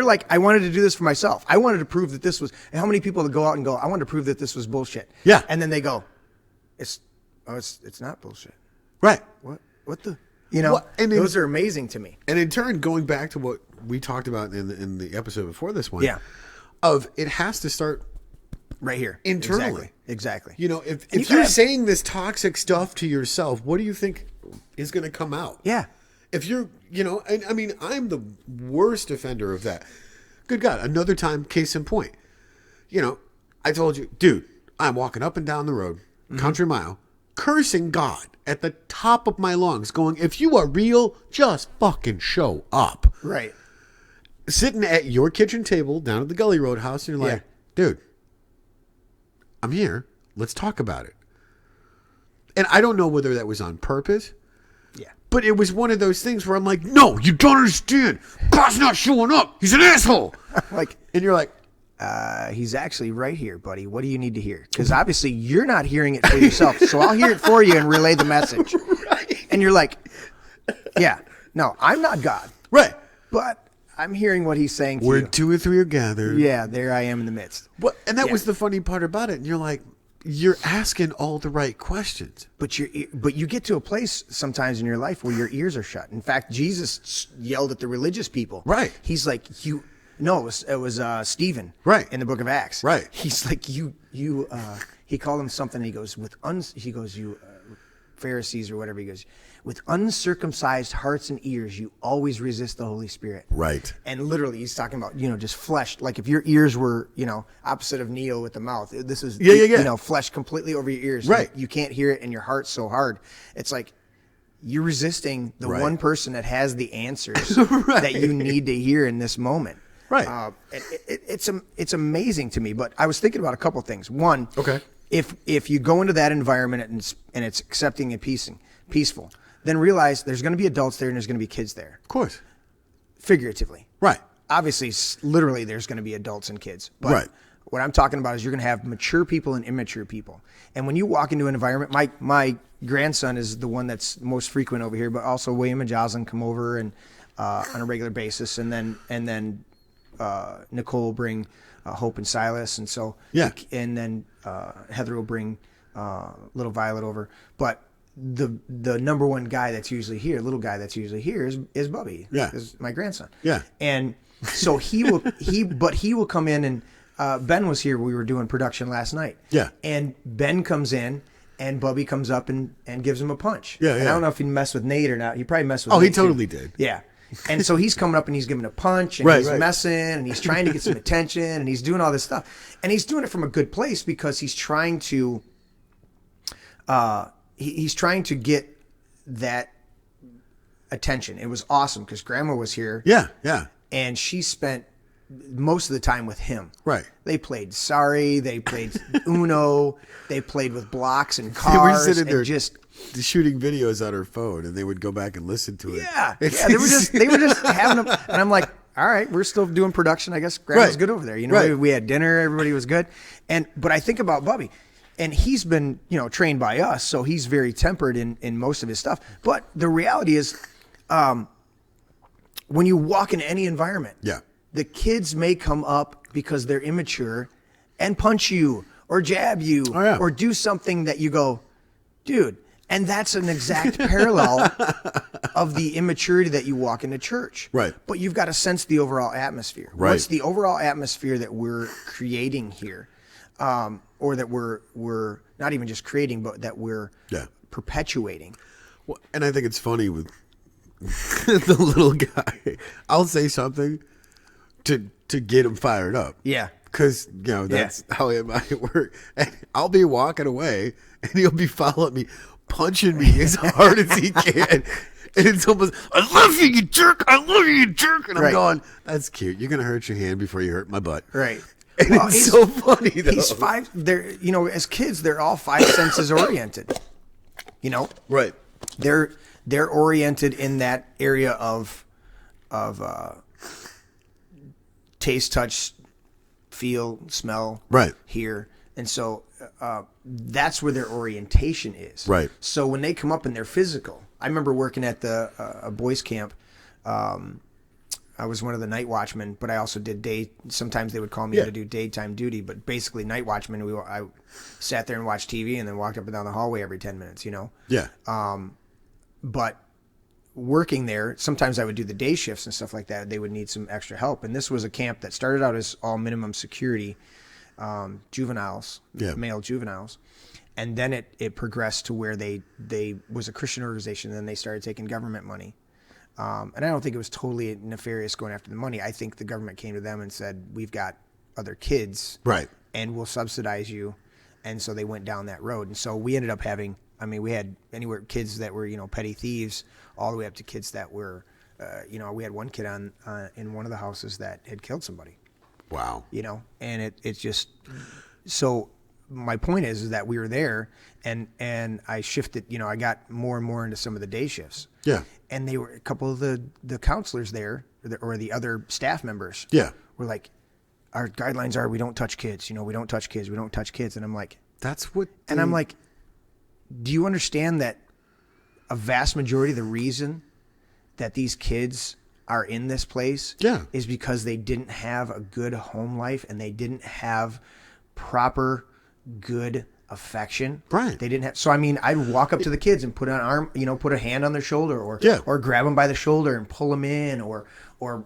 like, "I wanted to do this for myself. I wanted to prove that this was." And how many people go out and go, "I wanted to prove that this was bullshit." Yeah. And then they go, "It's not bullshit." Right. What the? Those are amazing to me. And in turn, going back to what we talked about in the episode before this one, it has to start right here internally. Exactly. If you're saying this toxic stuff to yourself, what do you think is going to come out? Yeah. If you're, and I mean, I'm the worst offender of that. Good God, another time, case in point. I told you, dude, I'm walking up and down the road, country mile, cursing God at the top of my lungs, going, if you are real, just fucking show up. Right. Sitting at your kitchen table down at the Gully Roadhouse, and you're like, dude, I'm here. Let's talk about it. And I don't know whether that was on purpose. Yeah. But it was one of those things where I'm like, no, you don't understand. God's not showing up. He's an asshole. And you're like, he's actually right here, buddy. What do you need to hear? Because obviously you're not hearing it for yourself. So I'll hear it for you and relay the message. Right. And you're like, yeah, no, I'm not God. Right. But I'm hearing what he's saying to Where you. 2 or 3 are gathered. Yeah, there I am in the midst. And that was the funny part about it. And you're like, you're asking all the right questions. But you get to a place sometimes in your life where your ears are shut. In fact, Jesus yelled at the religious people. Right. He's like, No, it was Stephen. Right. In the book of Acts. Right. He's like, he called him something. He goes, you Pharisees or whatever. He goes, with uncircumcised hearts and ears, you always resist the Holy Spirit. Right. And literally he's talking about, just flesh. Like if your ears were, opposite of Neo with the mouth, this is, flesh completely over your ears. Right. You can't hear it and your heart's so hard. It's like, you're resisting the one person that has the answers that you need to hear in this moment. Right. It's amazing to me, but I was thinking about a couple things. One, okay, if you go into that environment and it's accepting and peaceful, then realize there's going to be adults there and there's going to be kids there. Of course. Figuratively. Right. Obviously, literally, there's going to be adults and kids. But what I'm talking about is you're going to have mature people and immature people. And when you walk into an environment, my grandson is the one that's most frequent over here, but also William and Jocelyn come over and on a regular basis, and then Nicole will bring Hope and Silas, and so and then Heather will bring little Violet over. But the number one guy that's usually here, little guy that's usually here is Bubby. Yeah, is my grandson. Yeah, and so he will come in and Ben was here. We were doing production last night. Yeah, and Ben comes in. And Bubby comes up and gives him a punch. Yeah, and I don't know if he messed with Nate or not. He probably messed with Nate. Nate. He totally did. Yeah. And so he's coming up and he's giving a punch and he's messing and he's trying to get some attention and he's doing all this stuff. And he's doing it from a good place because he's trying to he's trying to get that attention. It was awesome because Grandma was here. Yeah, yeah. And she spent most of the time with him. Right. They played Sorry. They played Uno. They played with blocks and cars. They were sitting there just shooting videos on her phone, and they would go back and listen to it. Yeah. They were just having them. And I'm like, all right, we're still doing production. I guess Grandma's good over there. We had dinner. Everybody was good. But I think about Bubby, and he's been trained by us, so he's very tempered in most of his stuff. But the reality is, when you walk in any environment, Yeah. the kids may come up because they're immature and punch you or jab you or do something that you go, dude. And that's an exact parallel of the immaturity that you walk into church. Right. But you've got to sense the overall atmosphere. Right. What's the overall atmosphere that we're creating here? Or that we're not even just creating, but that we're perpetuating. Well, and I think it's funny with the little guy. I'll say something to get him fired up. Yeah. Because, that's how it might work. And I'll be walking away, and he'll be following me, punching me as hard as he can. And it's almost, I love you, you jerk. I love you, you jerk. And I'm going, that's cute. You're going to hurt your hand before you hurt my butt. Right. And it's so funny, though. He's five. They're, as kids, they're all five senses oriented. Right. They're oriented in that area of taste, touch, feel, smell, hear. And so that's where their orientation is. Right. So when they come up and they're physical, I remember working at a boys camp. I was one of the night watchmen, but I also did sometimes they would call me to do daytime duty, but basically night watchman. I sat there and watched TV and then walked up and down the hallway every 10 minutes, Yeah. But working there, sometimes I would do the day shifts and stuff like that. They would need some extra help. And this was a camp that started out as all minimum security juveniles, male juveniles. And then it progressed to where they was a Christian organization. And then they started taking government money. And I don't think it was totally nefarious going after the money. I think the government came to them and said, we've got other kids. Right. And we'll subsidize you. And so they went down that road. And so we ended up having, we had anywhere kids that were, petty thieves, all the way up to kids that were, we had one kid in one of the houses that had killed somebody. Wow. And it's just, so my point is that we were there and I shifted, I got more and more into some of the day shifts. Yeah. And they were a couple of the counselors there or the other staff members. Yeah. Were like, our guidelines are we don't touch kids. We don't touch kids. We don't touch kids. And I'm like, that's what. And I'm like, do you understand that a vast majority of the reason that these kids are in this place is because they didn't have a good home life and they didn't have proper good affection. Right. They didn't have. So I'd walk up to the kids and put an arm, put a hand on their shoulder or grab them by the shoulder and pull them in or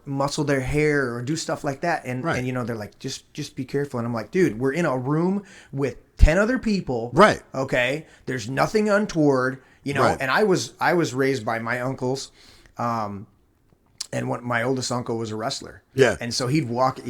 muscle their hair or do stuff like that. And they're like, just be careful. And I'm like, dude, we're in a room with 10 other people. Right. Okay. There's nothing untoward, and I was raised by my uncles. And my oldest uncle was a wrestler. Yeah. And so he'd walk,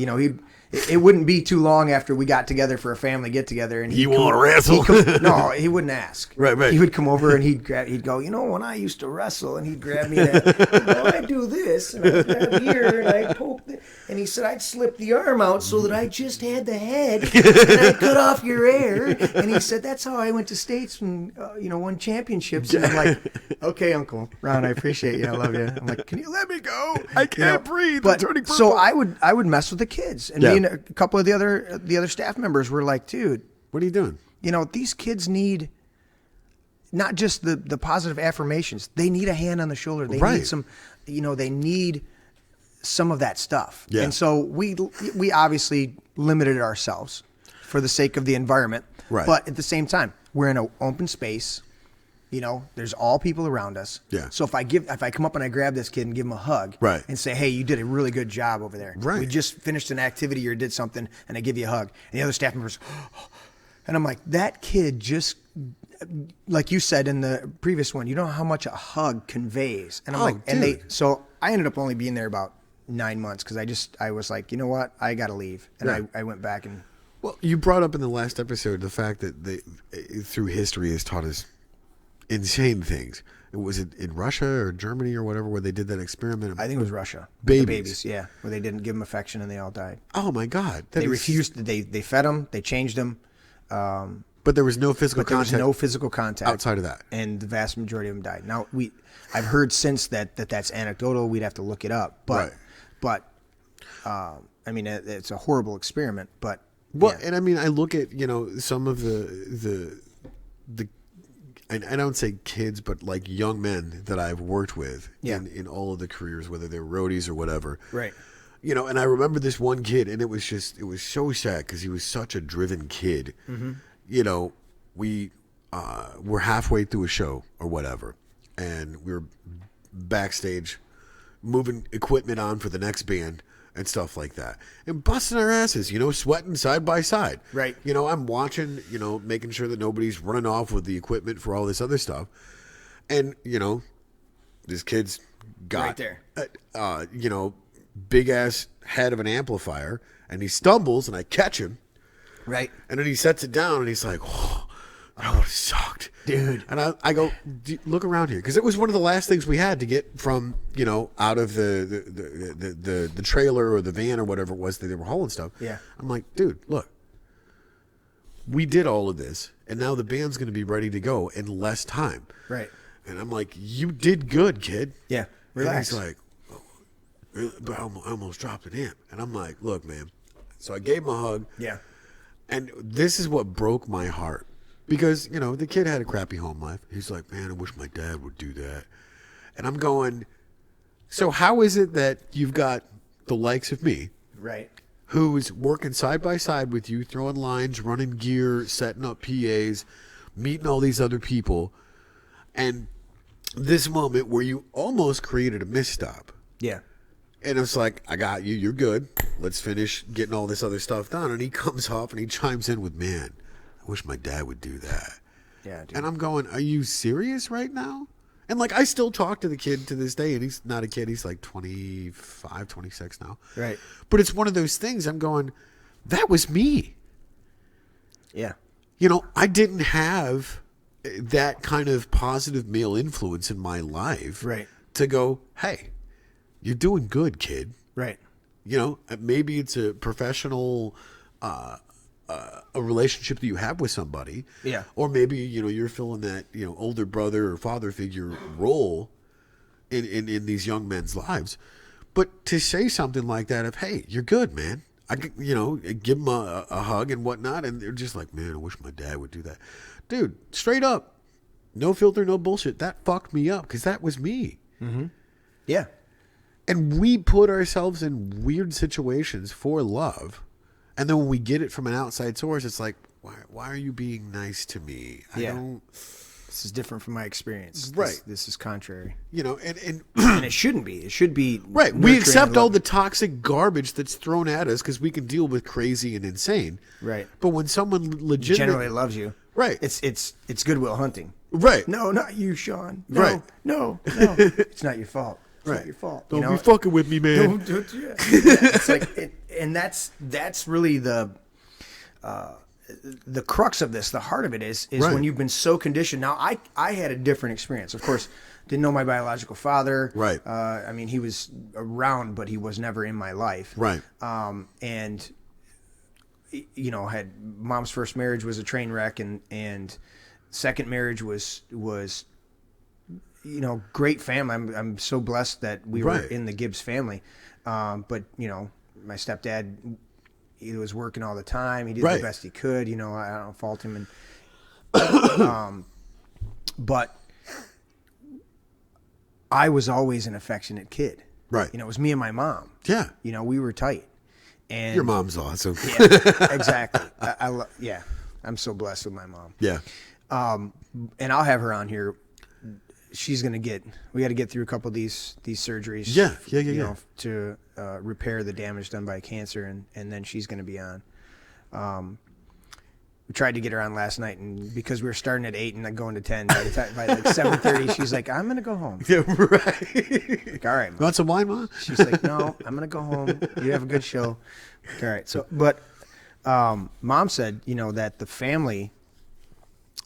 it wouldn't be too long after we got together for a family get together, and he want to wrestle. No, he wouldn't ask. Right. He would come over and he'd go, when I used to wrestle, and he'd grab me. I'd do this, and I'd grab here, and I'd poke. And he said I'd slip the arm out so that I just had the head, and I'd cut off your hair. And he said that's how I went to states and won championships. And I'm like, okay, Uncle Ron, I appreciate you, I love you. I'm like, can you let me go? I can't breathe. But I'm turning purple. so I would mess with the kids, and me and a couple of the other staff members were like, dude, what are you doing? These kids need not just the positive affirmations. They need a hand on the shoulder. They need some, they need some of that stuff. Yeah. And so we obviously limited ourselves for the sake of the environment. Right. But at the same time, we're in an open space. There's all people around us. Yeah. So if I come up and I grab this kid and give him a hug, and say, hey, you did a really good job over there. Right. We just finished an activity or did something, and I give you a hug. And the other staff members, and I'm like, that kid just, like you said in the previous one, you know how much a hug conveys. And I'm so I ended up only being there about 9 months because I was like, you know what, I got to leave. And I went back and. Well, you brought up in the last episode the fact that they, through history, has taught us insane things. Was it in Russia or Germany or whatever where they did that experiment? I think it was Russia. Babies, yeah, where they didn't give them affection and they all died. Oh my God! They refused. They fed them. They changed them. But there was no physical contact. There was no physical contact outside of that, and the vast majority of them died. Now I've heard since that's anecdotal. We'd have to look it up, but it's a horrible experiment. But and I look at some of the and I don't say kids, but like young men that I've worked with Yeah. in all of the careers, whether they're roadies or whatever. Right. You know, and I remember this one kid, and it was so sad because he was such a driven kid. Mm-hmm. You know, we were halfway through a show or whatever, and we were backstage moving equipment on for the next band and stuff like that, and busting our asses, you know, sweating side by side. Right. You know, I'm watching, you know, making sure that nobody's running off with the equipment for all this other stuff. And, you know, this kid's got, Right there. you know, big ass head of an amplifier, and he stumbles, and I catch him. Right. And then he sets it down, and he's like, "Oh, that would have sucked, dude." And I go, "Look around here," because it was one of the last things we had to get from, you know, out of the trailer or the van or whatever it was that they were hauling stuff. Yeah. I'm like, dude, look, we did all of this, and now the band's going to be ready to go in less time. Right. And I'm like, you did good, kid. Yeah. Relax. And he's like, oh, but I almost dropped an amp. And I'm like, look, man. So I gave him a hug. Yeah. And this is what broke my heart. Because, you know, the kid had a crappy home life. He's like, man, I wish my dad would do that. And I'm going, so how is it that you've got the likes of me, Right. who's working side by side with you, throwing lines, running gear, setting up PAs, meeting all these other people, and this moment where you almost created a misstop. Yeah. And it's like, I got you. You're good. Let's finish getting all this other stuff done. And he comes off and he chimes in with, man, I wish my dad would do that. Yeah, dude. And I'm going, are you serious right now? And like, I still talk to the kid to this day, and he's not a kid. He's like 25, 26 now. Right. But it's one of those things I'm going, that was me. Yeah. You know, I didn't have that kind of positive male influence in my life. Right. To go, hey, you're doing good, kid. Right. You know, maybe it's a professional, a relationship that you have with somebody. Yeah. Or maybe, you know, you're filling that, you know, older brother or father figure role in these young men's lives. But to say something like that of, hey, you're good, man. You know, give them a hug and whatnot. And they're just like, man, I wish my dad would do that. Dude, straight up, no filter, no bullshit. That fucked me up because that was me. Mm-hmm. Yeah. And we put ourselves in weird situations for love. And then when we get it from an outside source, it's like, why are you being nice to me? I don't. This is different from my experience. Right. This is contrary. You know, and And it shouldn't be. It should be. right. We nurturing accept and all loving. the toxic garbage that's thrown at us because we can deal with crazy and insane. Right. But when someone legitimately Generally loves you. Right. It's Goodwill Hunting. Right. No, not you, Sean. No, Right. No. It's not your fault. It's Right. not your fault. Don't you know? be fucking with me, man. Don't yeah. It's like, and that's really the crux of this. The heart of it is Right. when you've been so conditioned. Now, I had a different experience. Of course, didn't know my biological father. Right. I mean, he was around, but he was never in my life. Right. And you know, had mom's first marriage was a train wreck, and second marriage was you know, great family. I'm so blessed that we were Right. in the Gibbs family. But you know, my stepdad, he was working all the time. He did Right. the best he could. You know, I don't fault him. And but I was always an affectionate kid. Right. You know, it was me and my mom. Yeah. You know, we were tight. And Your mom's awesome. yeah, exactly. Yeah, I'm so blessed with my mom. Yeah. And I'll have her on here. She's gonna we got to get through a couple of these surgeries. Yeah. You know, to repair the damage done by cancer, and then she's gonna be on. We tried to get her on last night, and because we were starting at 8 and going to 10, by like 7:30, she's like, "I'm gonna go home." Yeah. Right. Like, all right, Mom. Want some wine, Mom? She's like, "No, I'm gonna go home. You have a good show." All right. So, but Mom said, you know, that the family,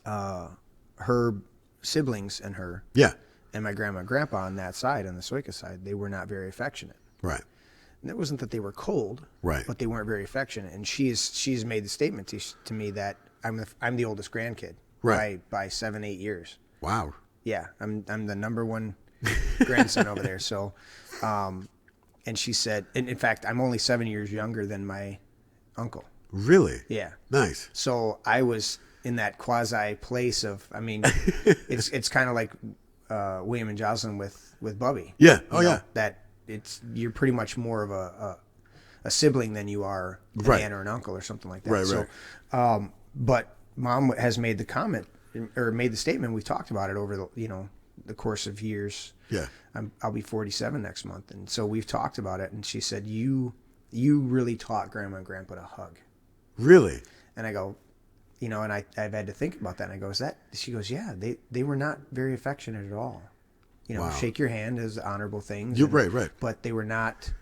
her siblings and her, Yeah. and my grandma and grandpa on that side, on the Soika side, they were not very affectionate. Right. And it wasn't that they were cold, Right. but they weren't very affectionate. And she's made the statement to me that I'm the oldest grandkid, Right. by 7-8 years. Wow. Yeah, I'm the number one grandson over there. So, and she said, and in fact, I'm only 7 years younger than my uncle. Really? Yeah. Nice. So I was in that quasi place of, I mean, it's kind of like William and Jocelyn with Bubby. Yeah. That you're pretty much more of a sibling than you are an aunt or an uncle or something like that. Right. So, but Mom has made the comment or made the statement. We've talked about it over the course of years. Yeah. I'll be 47 next month, and so we've talked about it. And she said, "You really taught Grandma and Grandpa to hug." Really? And I go, and I've had to think about that. And I go, "Is that?" She goes, "Yeah, they were not very affectionate at all. Wow. Shake your hand is honorable things. You're right. But they were not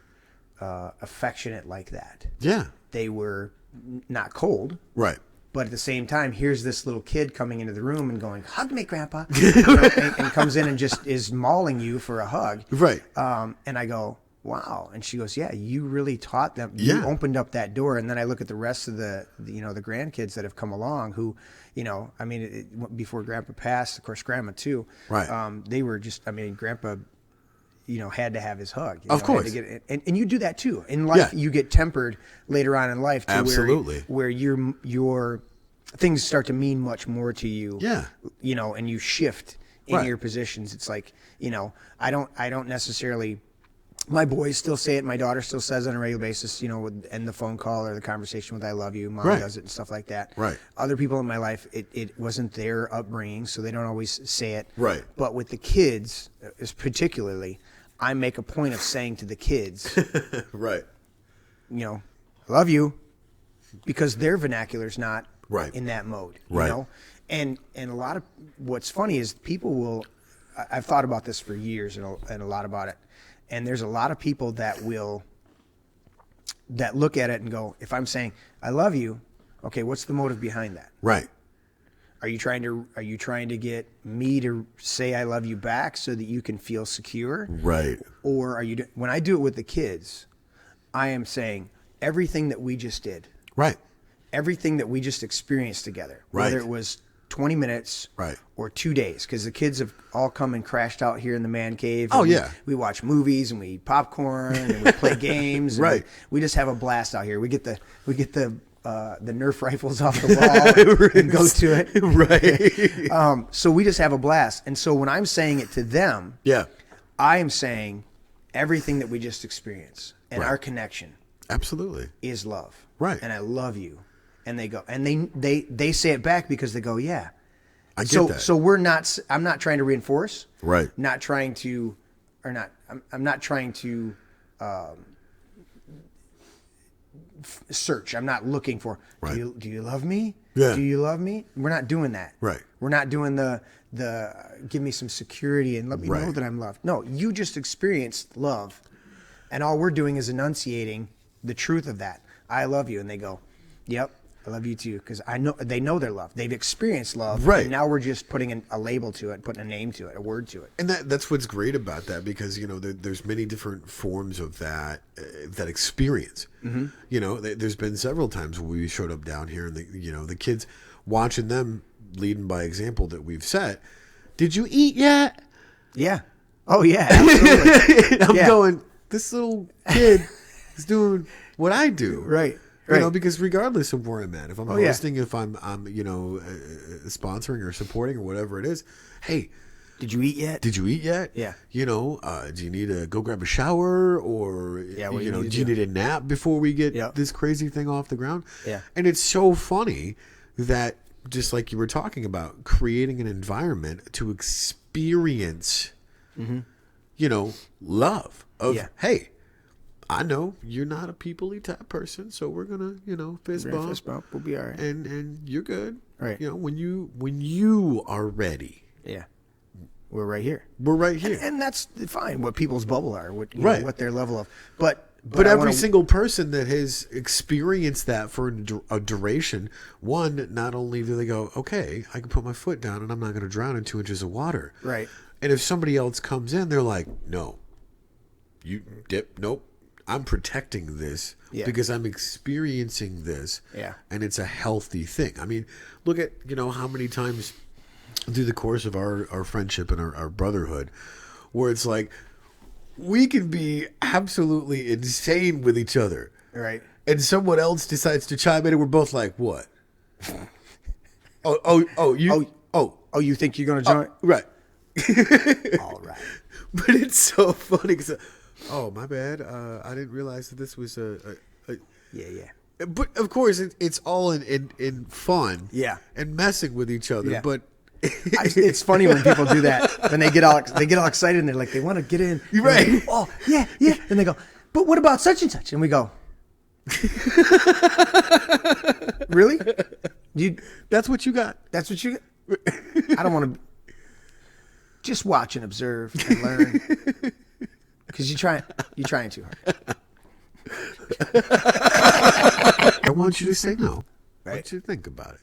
affectionate like that. Yeah. They were not cold. Right. But at the same time, here's this little kid coming into the room and going, "Hug me, Grandpa," and comes in and just is mauling you for a hug. Right. And I go, "Wow." And she goes, "Yeah, you really taught them. Yeah. You opened up that door." And then I look at the rest of the grandkids that have come along who, before Grandpa passed, of course, Grandma too. Right. They were just, Grandpa, had to have his hug. Of course. Had to get it. And you do that too. In life, you get tempered later on in life to Absolutely. where your things start to mean much more to you. Yeah. And you shift in Right. your positions. It's like, I don't necessarily, my boys still say it. My daughter still says it on a regular basis, would end the phone call or the conversation with "I love you." Mom Right. does it and stuff like that. Right. Other people in my life, it wasn't their upbringing, so they don't always say it. Right. But with the kids, particularly, I make a point of saying to the kids, Right. I love you, because their vernacular's not Right. in that mode. Right. And a lot of what's funny is people will. I've thought about this for years and a lot about it. And there's a lot of people that look at it and go, if I'm saying "I love you," okay, what's the motive behind that? Right. Are you trying to get me to say "I love you" back so that you can feel secure? Right. Or when I do it with the kids, I am saying everything that we just did, Right. everything that we just experienced together, Right. whether it was 20 minutes Right. or 2 days, because the kids have all come and crashed out here in the man cave. Oh, and yeah. We watch movies and we eat popcorn and we play games. And Right. we just have a blast out here. We get the Nerf rifles off the wall and go to it. Right. So we just have a blast. And so when I'm saying it to them, Yeah. I am saying everything that we just experienced and Right. our connection Absolutely. is love. Right. And I love you. And they go, and they say it back because they go, "Yeah." I get that. So I'm not trying to reinforce. Right. I'm not trying to search. I'm not looking for, Right. do you love me? Yeah. Do you love me? We're not doing that. Right. We're not doing the give me some security and let me know Right. that I'm loved. No, you just experienced love. And all we're doing is enunciating the truth of that. "I love you." And they go, "Yep, I love you too," because they know they're loved. They've experienced love. Right. And now we're just putting a label to it, putting a name to it, a word to it. And that's what's great about that, because there's many different forms of that experience. Mm-hmm. There's been several times where we showed up down here and the kids, watching them leading by example that we've set. "Did you eat yet?" Yeah. Oh yeah. Absolutely. I'm Yeah. going, this little kid is doing what I do. Right. Because regardless of where I'm at, if I'm yeah. hosting, if I'm sponsoring or supporting or whatever it is, hey, Did you eat yet? did you eat yet? Yeah. Do you need to go grab a shower, or Yeah, what do you need to do you do? need a nap before we get Yep. this crazy thing off the ground? Yeah. And it's so funny that, just like you were talking about, creating an environment to experience, love of, Yeah. hey, I know you're not a people-y type person, so we're gonna, fist bump, Fist bump. We'll be all right. and you're good. Right. When you are ready, Yeah. We're right here. we're right here. And that's fine. What people's bubble are, what Right. what their level of, but But I every wanna- single person that has experienced that for a duration, one, not only do they go, okay, I can put my foot down and I'm not going to drown in 2 inches of water. Right. And if somebody else comes in, they're like, no, you dip, nope. I'm protecting this because I'm experiencing this. Yeah. And it's a healthy thing. I mean, look at, how many times through the course of our friendship and our brotherhood, where it's like, we can be absolutely insane with each other. Right. And someone else decides to chime in and we're both like, what? You think you're gonna join? Right. All right. But it's so funny because, my bad. I didn't realize that this was a Yeah. But of course, it's all in fun. Yeah. And messing with each other. Yeah. But it's funny when people do that. Then they get all excited and they're like, they want to get in. Right. Like, oh yeah. And they go, but what about such and such? And we go, really? That's what you got. That's what you got? I don't want to. Just watch and observe and learn. Because you're trying too hard. I want you to say no. Right. I want you to think about it.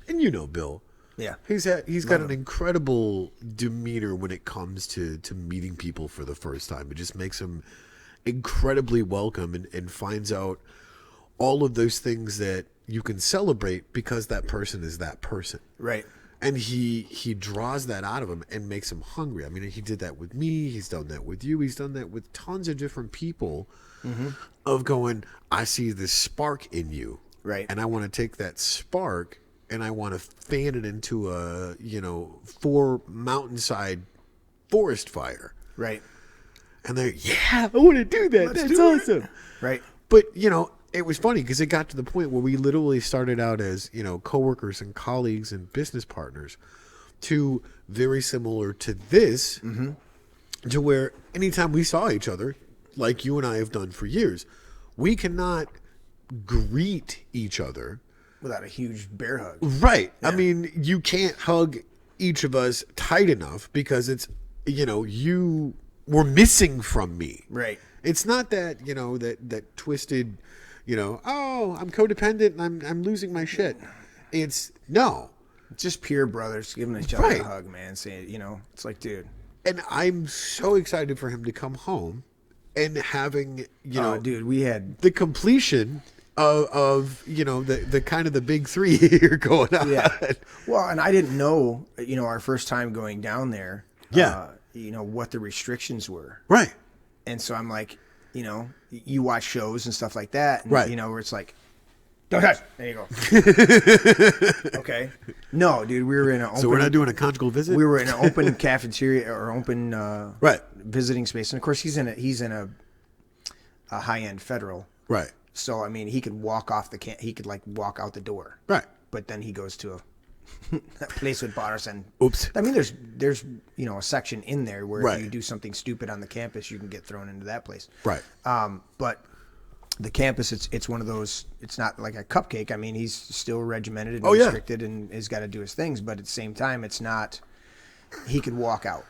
And you know, Bill. Yeah. He's got an incredible demeanor when it comes to meeting people for the first time. It just makes him incredibly welcome and finds out all of those things that you can celebrate because that person is that person. Right. And he draws that out of him and makes him hungry. I mean, he did that with me. He's done that with you. He's done that with tons of different people of going, I see this spark in you. Right. And I want to take that spark and I want to fan it into a, 4 mountainside forest fire. Right. And they're, I want to do that. That's awesome. Right. But, it was funny because it got to the point where we literally started out as, coworkers and colleagues and business partners to very similar to this, to where anytime we saw each other, like you and I have done for years, we cannot greet each other without a huge bear hug. Right. Yeah. I mean, you can't hug each of us tight enough because it's, you were missing from me. Right. It's not that, that twisted, I'm codependent and I'm losing my shit. It's just pure brothers giving each other a hug, man. Saying, it's like, dude. And I'm so excited for him to come home and having, dude, we had the completion of the kind of the big three here going on. Yeah. Well, and I didn't know, our first time going down there. Yeah. What the restrictions were. Right. And so I'm like, you watch shows and stuff like that, and, right? Where it's like, don't touch. There you go. Okay. No, dude, we were in an open. So we're not doing a conjugal visit. We were in an open cafeteria or open visiting space, and of course he's in a high end federal. Right. So I mean, he could walk off he could like walk out the door. Right. But then he goes to a place with bars and oops. I mean, there's a section in there where right. if you do something stupid on the campus, you can get thrown into that place. Right. But the campus, it's one of those. It's not like a cupcake. I mean, he's still regimented and restricted and has got to do his things. But at the same time, it's not. He could walk out.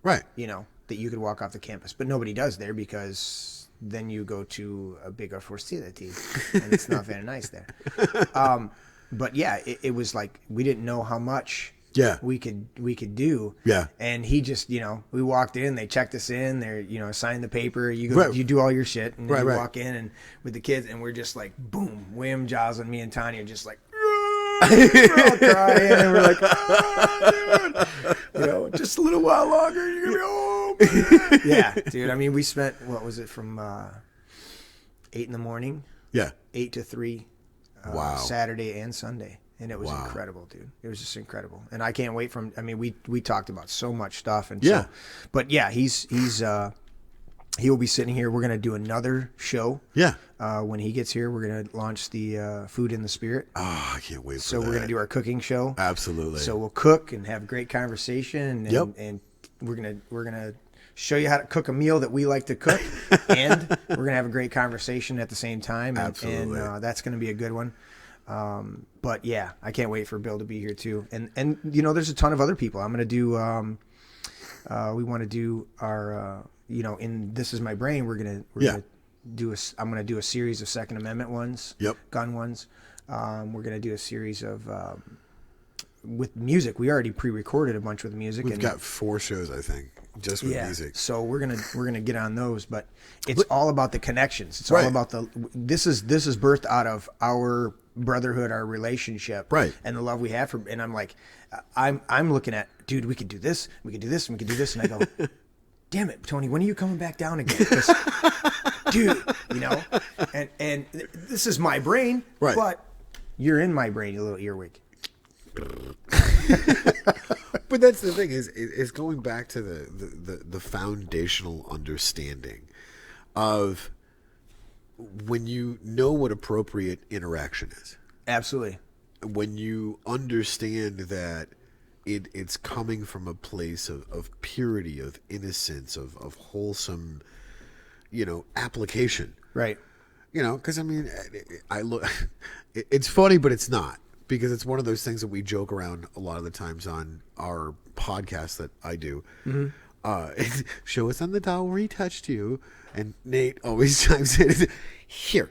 Right. That you could walk off the campus, but nobody does there because then you go to a bigger facility and it's not very nice there. But yeah, it was like we didn't know how much we could do. Yeah. And he just, we walked in, they checked us in, they're, signed the paper, you go, you do all your shit, and you walk in and with the kids, and we're just like, boom, William, Giles, and me and Tanya are just like, we're all crying, and we're like, dude, just a little while longer, you're gonna be home. Yeah, dude. I mean, we spent from 8 in the morning, 8 to 3. Wow. Saturday and Sunday, and it was incredible, dude. It was just incredible, and I can't wait we talked about so much stuff, and but yeah, he'll be sitting here. We're gonna do another show. Yeah. When he gets here, we're gonna launch the Food in the Spirit. Oh, I can't wait for so that. We're gonna do our cooking show. Absolutely. So we'll cook and have great conversation, and we're gonna show you how to cook a meal that we like to cook, and we're going to have a great conversation at the same time. Absolutely. And that's going to be a good one. But yeah, I can't wait for Bill to be here too. And there's a ton of other people. I'm going to do, we want to do our, in This Is My Brain, I'm going to do a series of Second Amendment ones, gun ones. We're going to do a series of, with music. We already pre-recorded a bunch with music. We've got 4 shows, I think, just with music. So we're gonna get on those, but it's all about the connections. It's all about this is birthed out of our brotherhood, our relationship, and the love we have for. And I'm like, I'm looking at, dude, we could do this, we could do this, and we could do this, and I go, damn it, Tony, when are you coming back down again? Dude, and this is my brain, but you're in my brain, you little earwig. But that's the thing is going back to the foundational understanding of when you know what appropriate interaction is. Absolutely. When you understand that it's coming from a place of purity, of innocence, of wholesome, application. Right. Because I mean, I look. It's funny, but it's not, because it's one of those things that we joke around a lot of the times on our podcast that I do. Mm-hmm. Show us on the doll where he touched you, and Nate always chimes in. Here.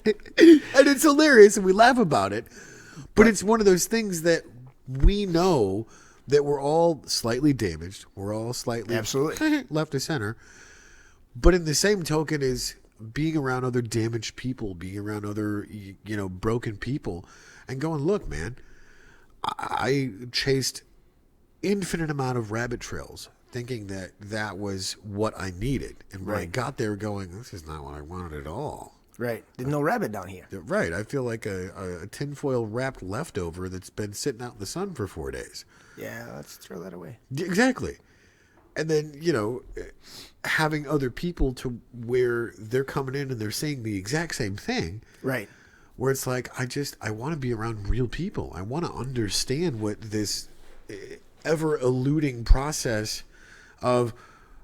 And it's hilarious, and we laugh about it. But it's one of those things that we know that we're all slightly damaged. We're all slightly absolutely left of center. But in the same token is being around other damaged people, being around other, broken people, and going, look, man, I chased infinite amount of rabbit trails thinking that was what I needed. And when I got there going, this is not what I wanted at all. Right. There's no rabbit down here. Right. I feel like a tinfoil wrapped leftover that's been sitting out in the sun for 4 days. Yeah, let's throw that away. Exactly. And then, having other people to where they're coming in and they're saying the exact same thing. Right. Where it's like, I want to be around real people. I want to understand what this ever eluding process of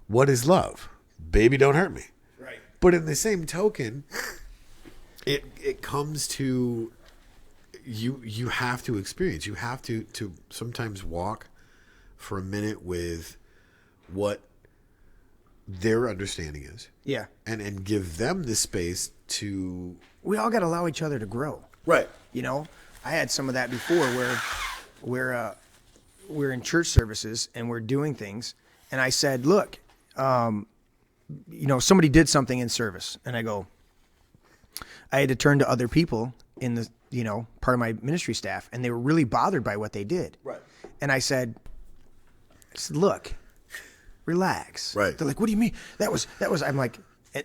what is love. Baby, don't hurt me. Right. But in the same token, it comes to you have to experience. You have to sometimes walk for a minute with what their understanding is. Yeah. And give them the space to... We all got to allow each other to grow. Right. I had some of that before where we're in church services and we're doing things. And I said, look, somebody did something in service. And I go, I had to turn to other people in the, part of my ministry staff. And they were really bothered by what they did. Right. And I said, look, relax. Right. They're like, what do you mean? That was, I'm like,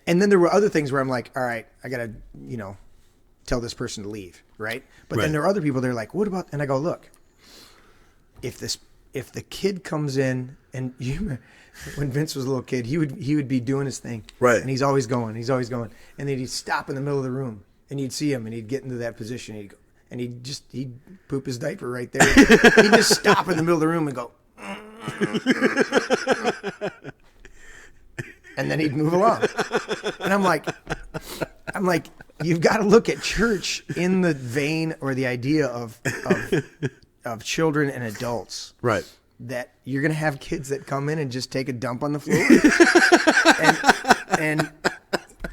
and then there were other things where I'm like, all right, I got to, tell this person to leave. Right. But then there are other people that are like, what about, and I go, look, if the kid comes in and when Vince was a little kid, he would be doing his thing. Right. And he's always going. And then he'd stop in the middle of the room and you'd see him and he'd get into that position. He'd go, and he'd poop his diaper right there. He'd just stop in the middle of the room and go, and then he'd move along. And I'm like, you've got to look at church in the vein or the idea of children and adults. Right. That you're going to have kids that come in and just take a dump on the floor and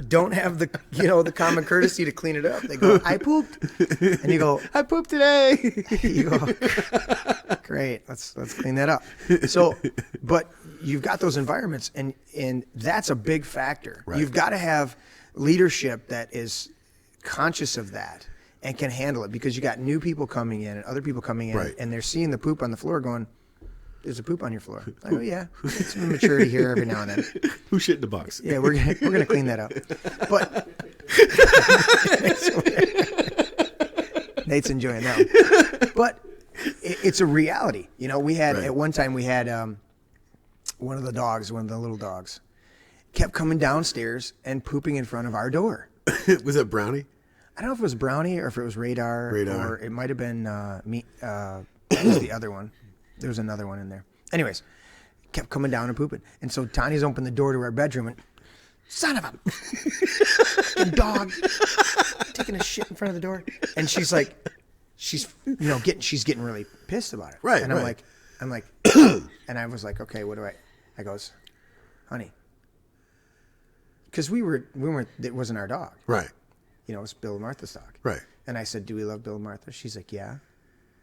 don't have the common courtesy to clean it up. They go, I pooped. And you go, I pooped today. You go, great. Let's clean that up. So, but you've got those environments and that's a big factor. Right. You've got to have leadership that is conscious of that and can handle it, because you got new people coming in and other people coming in, right, and they're seeing the poop on the floor going, there's a poop on your floor. I go, yeah, it's some maturity here every now and then. Who shit in the box? Yeah, we're gonna clean that up. But Nate's enjoying that one. But it's a reality. We had at one time one of the little dogs kept coming downstairs and pooping in front of our door. Was it Brownie? I don't know if it was Brownie or if it was Radar. Or it might have been me. What was the other one? There was another one in there. Anyways, kept coming down and pooping. And so Tanya's opened the door to our bedroom and, son of a dog taking a shit in front of the door. And she's like, she's getting really pissed about it. Right. And I'm like, and I was like, okay, what do I goes, honey, because it wasn't our dog. Right. It was Bill and Martha's dog. Right. And I said, do we love Bill and Martha? She's like, yeah.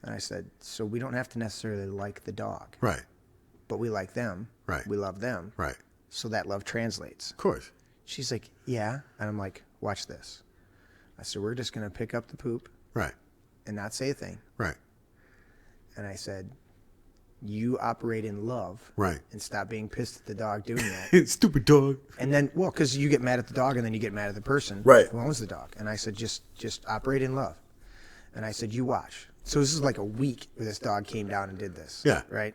And I said, so we don't have to necessarily like the dog. Right. But we like them. Right. We love them. Right. So that love translates. Of course. She's like, yeah. And I'm like, watch this. I said, we're just going to pick up the poop. Right. And not say a thing. Right. And I said, you operate in love. Right. And stop being pissed at the dog doing that. Stupid dog. And then, because you get mad at the dog and then you get mad at the person right, who owns the dog. And I said, just operate in love. And I said, you watch. So this is like a week where this dog came down and did this. Yeah. Right?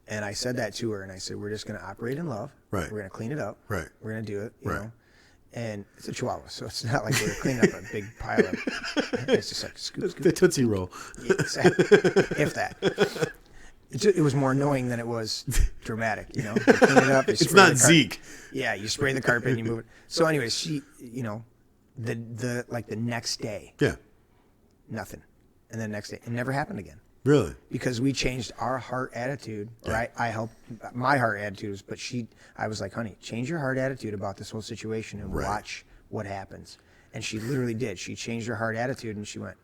And I said that to her, and I said, we're just going to operate in love. Right. We're going to clean it up. Right. We're going to do it, you Right. know. And it's a Chihuahua, so it's not like we're cleaning up a big pile of... It's just like, scoop, scoop. The Tootsie Roll. Yeah, exactly. If that. It was more annoying than it was dramatic, you know. You clean it up, It's not Zeke. Yeah, you spray the carpet and you move it. So anyways, she, you know, the next day, Yeah. nothing. And then the next day, it never happened again. Really? Because we changed our heart attitude, or I helped my heart attitude, but I was like, honey, change your heart attitude about this whole situation and watch what happens. And she literally did. She changed her heart attitude and she went,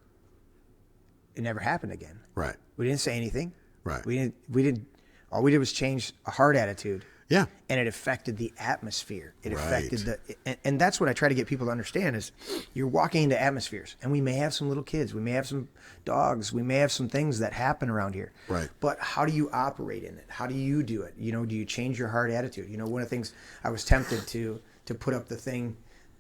it never happened again. Right. We didn't say anything. Right. We didn't, all we did was change a heart attitude. Yeah. And it affected the atmosphere. It Right. affected and that's what I try to get people to understand is you're walking into atmospheres, and we may have some little kids, we may have some dogs, we may have some things that happen around here. Right. But how do you operate in it? How do you do it? You know, do you change your heart attitude? You know, one of the things I was tempted to put up the thing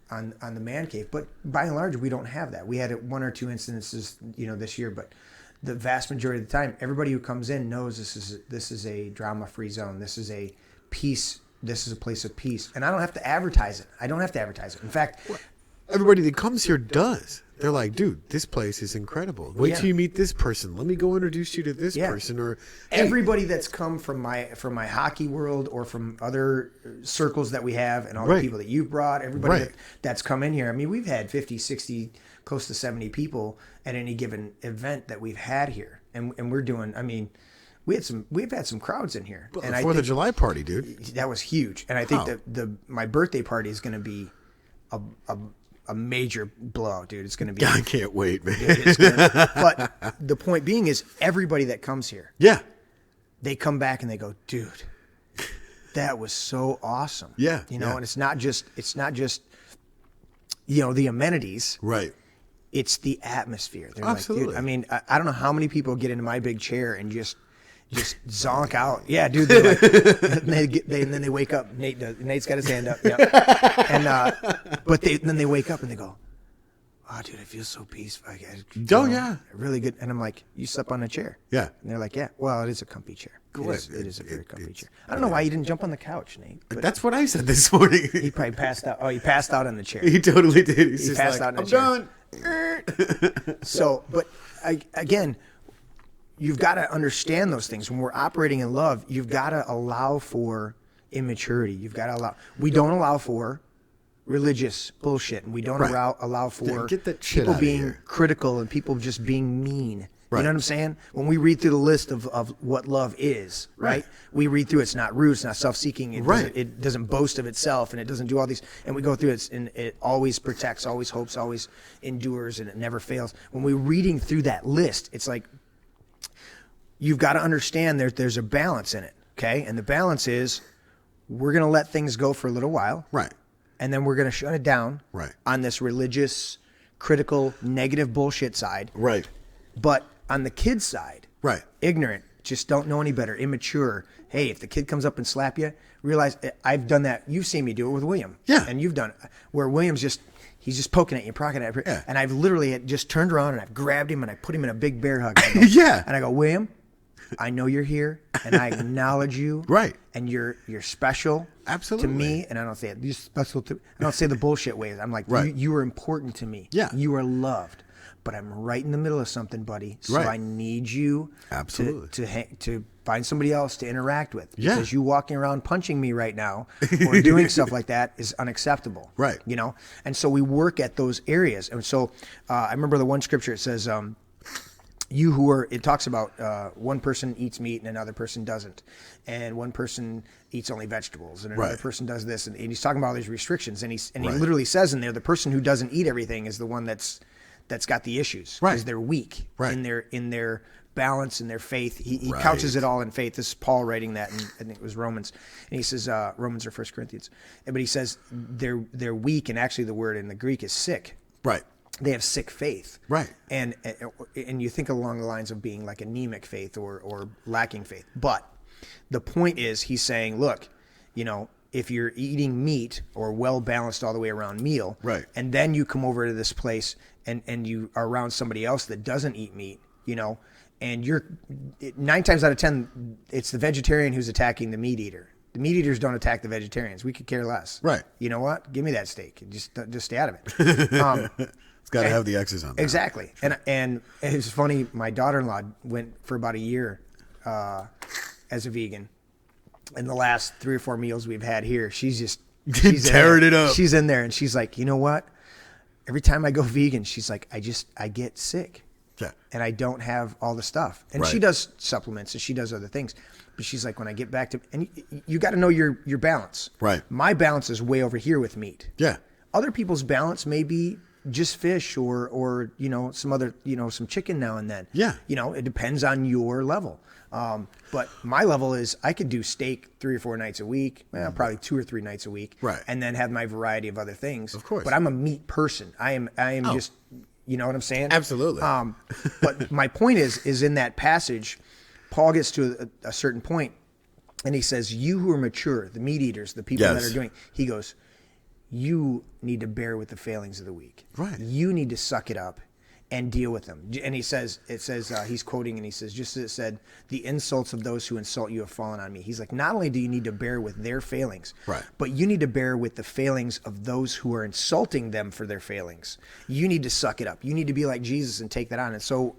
on the man cave, but by and large we don't have that. We had one or two incidences, you know, this year, but the vast majority of the time, everybody who comes in knows this is a drama-free zone. This is a peace. This is a place of peace, and I don't have to advertise it. In fact, everybody that comes here does. They're like, dude, this place is incredible. Wait till you meet this person. Let me go introduce you to this person. Or everybody that's come from my hockey world or from other circles that we have, and all the people that you've brought, everybody that's come in here. I mean, we've had 50, 60, close to 70 people at any given event that we've had here, and we're doing. I mean, we've had some crowds in here. Well, and the 4th of July party, dude. That was huge, and I think that my birthday party is going to be a major blowout, dude. It's going to be. I can't wait, man. But the point being is, everybody that comes here, they come back and they go, dude, that was so awesome. Yeah, you know, and it's not just you know, the amenities, right? It's the atmosphere. They're Absolutely. like, dude, I mean, I don't know how many people get into my big chair and just zonk out. Yeah, dude. They're like, and then they wake up. Nate's got his hand up. Yep. And but then they wake up and they go, "Oh, dude, it feels so peaceful." Really good. And I'm like, "You slept on a chair?" Yeah. And they're like, "Yeah." Well, it is a comfy chair. It is a very comfy chair. I don't know why you didn't jump on the couch, Nate. That's what I said this morning. He probably passed out. Oh, he passed out on the chair. He totally did. He passed out on the chair. I'm done. So, but again, you've got to understand those things. When we're operating in love, you've got to allow for immaturity. You've got to allow. We don't allow for religious bullshit, and we don't allow for get that shit people out of being here. critical and people just being mean. Right. You know what I'm saying? When we read through the list of what love is, right? We read through it's not rude, it's not self-seeking, it doesn't boast of itself, and it doesn't do all these. And we go through it, and it always protects, always hopes, always endures, and it never fails. When we're reading through that list, it's like you've got to understand there's a balance in it, okay? And the balance is we're going to let things go for a little while, Right. and then we're going to shut it down on this religious, critical, negative bullshit side, Right. but on the kid's side, ignorant, just don't know any better, immature. Hey, if the kid comes up and slap you, realize I've done that. You've seen me do it with William. Yeah. And you've done it where William's he's just poking at you, prodding at you. Yeah. And I've literally just turned around and I've grabbed him and I put him in a big bear hug. And I go, William, I know you're here and I acknowledge you. Right. And you're special. Absolutely. To me, and I don't say it. You're special to. I don't say the bullshit ways. I'm like, you are important to me. Yeah. You are loved. But I'm right in the middle of something, buddy. So I need you to find somebody else to interact with. Yeah. Because you walking around punching me right now or doing stuff like that is unacceptable. Right. You know? And so we work at those areas. And so I remember the one scripture, it says, it talks about one person eats meat and another person doesn't. And one person eats only vegetables and another person does this. And he's talking about all these restrictions. And he literally says in there, the person who doesn't eat everything is the one that's got the issues because they're weak in their balance and their faith. He couches it all in faith. This is Paul writing that, and I think it was Romans. And he says Romans or 1 Corinthians, but he says they're weak, and actually the word in the Greek is sick. Right. They have sick faith. Right. And you think along the lines of being like anemic faith or lacking faith. But the point is, he's saying, look, you know, if you're eating meat or well balanced all the way around meal, right, and then you come over to this place and you are around somebody else that doesn't eat meat, you know, and you're 9 times out of 10, it's the vegetarian who's attacking the meat eater. The meat eaters don't attack the vegetarians. We could care less. Right. You know what? Give me that steak. Just stay out of it. It's got to have the X's on there. Exactly. And it's funny. My daughter-in-law went for about a year as a vegan. And the last 3 or 4 meals we've had here, she's tearing it up. She's in there and she's like, you know what? Every time I go vegan, she's like, I get sick. Yeah. And I don't have all the stuff. And she does supplements and she does other things. But she's like, when I get back to, and you got to know your balance. Right. My balance is way over here with meat. Yeah. Other people's balance may be just fish or you know, some other, you know, some chicken now and then. Yeah. You know, it depends on your level. But my level is I could do steak 3 or 4 nights a week, well, probably 2 or 3 nights a week. Right. And then have my variety of other things. Of course. But I'm a meat person. I am just, you know what I'm saying? Absolutely. But my point is in that passage, Paul gets to a certain point and he says, you who are mature, the meat eaters, the people that are doing, he goes, you need to bear with the failings of the weak. Right. You need to suck it up and deal with them. And he says, he's quoting and he says, just as it said, the insults of those who insult you have fallen on me. He's like, not only do you need to bear with their failings, right, but you need to bear with the failings of those who are insulting them for their failings. You need to suck it up. You need to be like Jesus and take that on. And so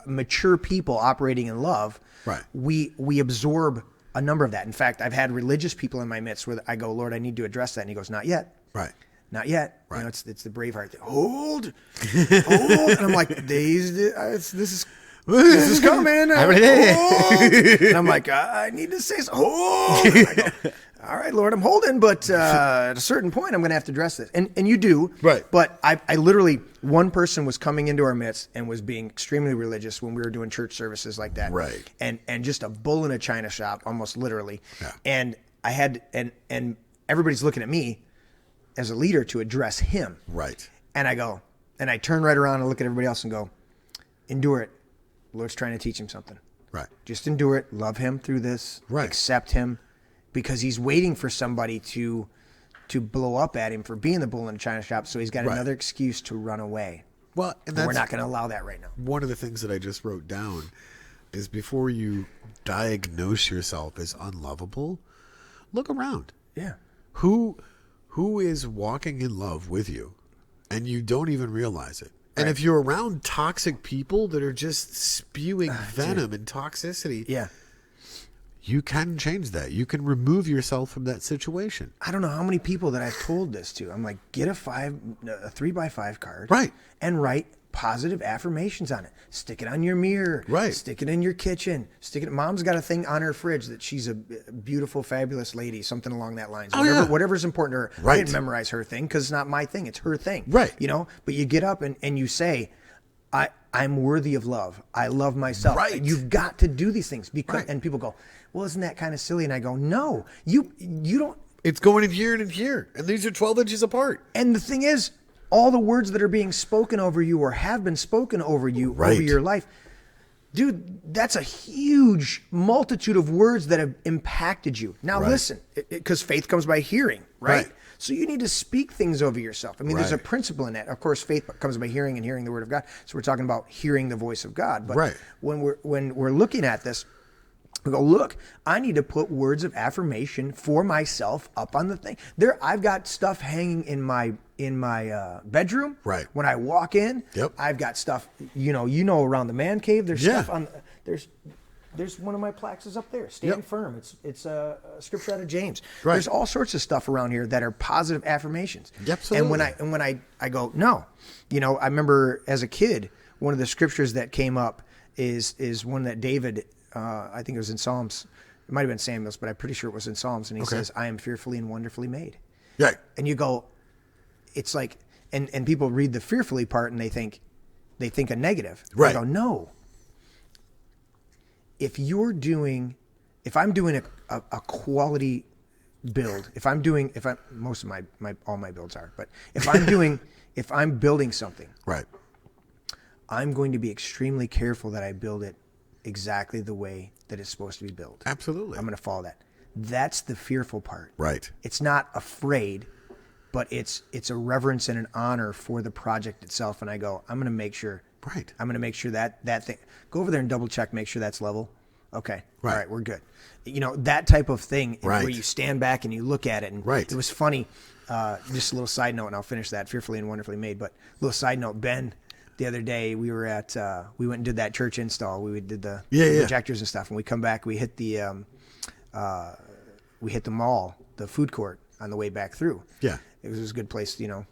mature people operating in love, right, we absorb a number of that. In fact, I've had religious people in my midst where I go, Lord, I need to address that. And he goes, not yet. Right. Not yet. Right. You know, it's the Braveheart thing. Hold. And I'm like, this is coming. Hold. And I'm like, I need to say so. Hold. And I go, all right, Lord, I'm holding, but at a certain point, I'm going to have to address this. And you do. Right. But I literally, one person was coming into our midst and was being extremely religious when we were doing church services like that. Right. And just a bull in a china shop, almost literally. Yeah. And I had, and everybody's looking at me as a leader to address him. Right. And I go, and I turn right around and look at everybody else and go, endure it. The Lord's trying to teach him something. Right. Just endure it. Love him through this. Right. Accept him, because he's waiting for somebody to blow up at him for being the bull in the china shop. So he's got another excuse to run away. Well, and we're not going to allow that right now. One of the things that I just wrote down is before you diagnose yourself as unlovable, look around. Yeah. Who is walking in love with you and you don't even realize it? And if you're around toxic people that are just spewing venom and toxicity, you can change that. You can remove yourself from that situation. I don't know how many people that I've told this to. I'm like, get a 3x5 card. Right. And write positive affirmations on it. Stick it on your mirror. Right. Stick it in your kitchen. Mom's got a thing on her fridge that she's a beautiful, fabulous lady, something along that lines. Whatever's important to her. Right. I didn't memorize her thing because it's not my thing. It's her thing. Right. You know, but you get up and you say, I'm worthy of love. I love myself. Right. And you've got to do these things because, and people go, well, isn't that kind of silly? And I go, no, you don't. It's going in here and in here. And these are 12 inches apart. And the thing is, all the words that are being spoken over you or have been spoken over you over your life, dude, that's a huge multitude of words that have impacted you. Now listen, because faith comes by hearing, right? So you need to speak things over yourself. I mean, there's a principle in that. Of course, faith comes by hearing and hearing the word of God. So we're talking about hearing the voice of God. But when we're looking at this, we go, look, I need to put words of affirmation for myself up on the thing. I've got stuff hanging in my bedroom. Right. When I walk in, I've got stuff, you know, around the man cave. There's stuff on, there's one of my plaques is up there. Stand firm. It's a scripture out of James. Right. There's all sorts of stuff around here that are positive affirmations. Absolutely. And when I go, no, you know, I remember as a kid, one of the scriptures that came up is one that David, I think it was in Psalms. It might have been Samuel's, but I'm pretty sure it was in Psalms. And he says, I am fearfully and wonderfully made. Right. And you go, it's like, and people read the fearfully part and they think a negative. Right. I go, no. If I'm doing a quality build, most of all my builds are, but if I'm building something, right, I'm going to be extremely careful that I build it exactly the way that it's supposed to be built. Absolutely. I'm going to follow that. That's the fearful part. Right. It's not afraid, but it's a reverence and an honor for the project itself. And I go, I'm going to make sure. Right. I'm going to make sure that thing. Go over there and double check, make sure that's level. Okay. Right. All right, we're good. You know, that type of thing Right. where you stand back and you look at it. And Right. it was funny. Just a little side note, and I'll finish that. Fearfully and wonderfully made. But a little side note, Ben, the other day we were at, we went and did that church install. We did the projectors and stuff. And we come back, we hit the mall, the food court on the way back through. Yeah. It was a good place, you know.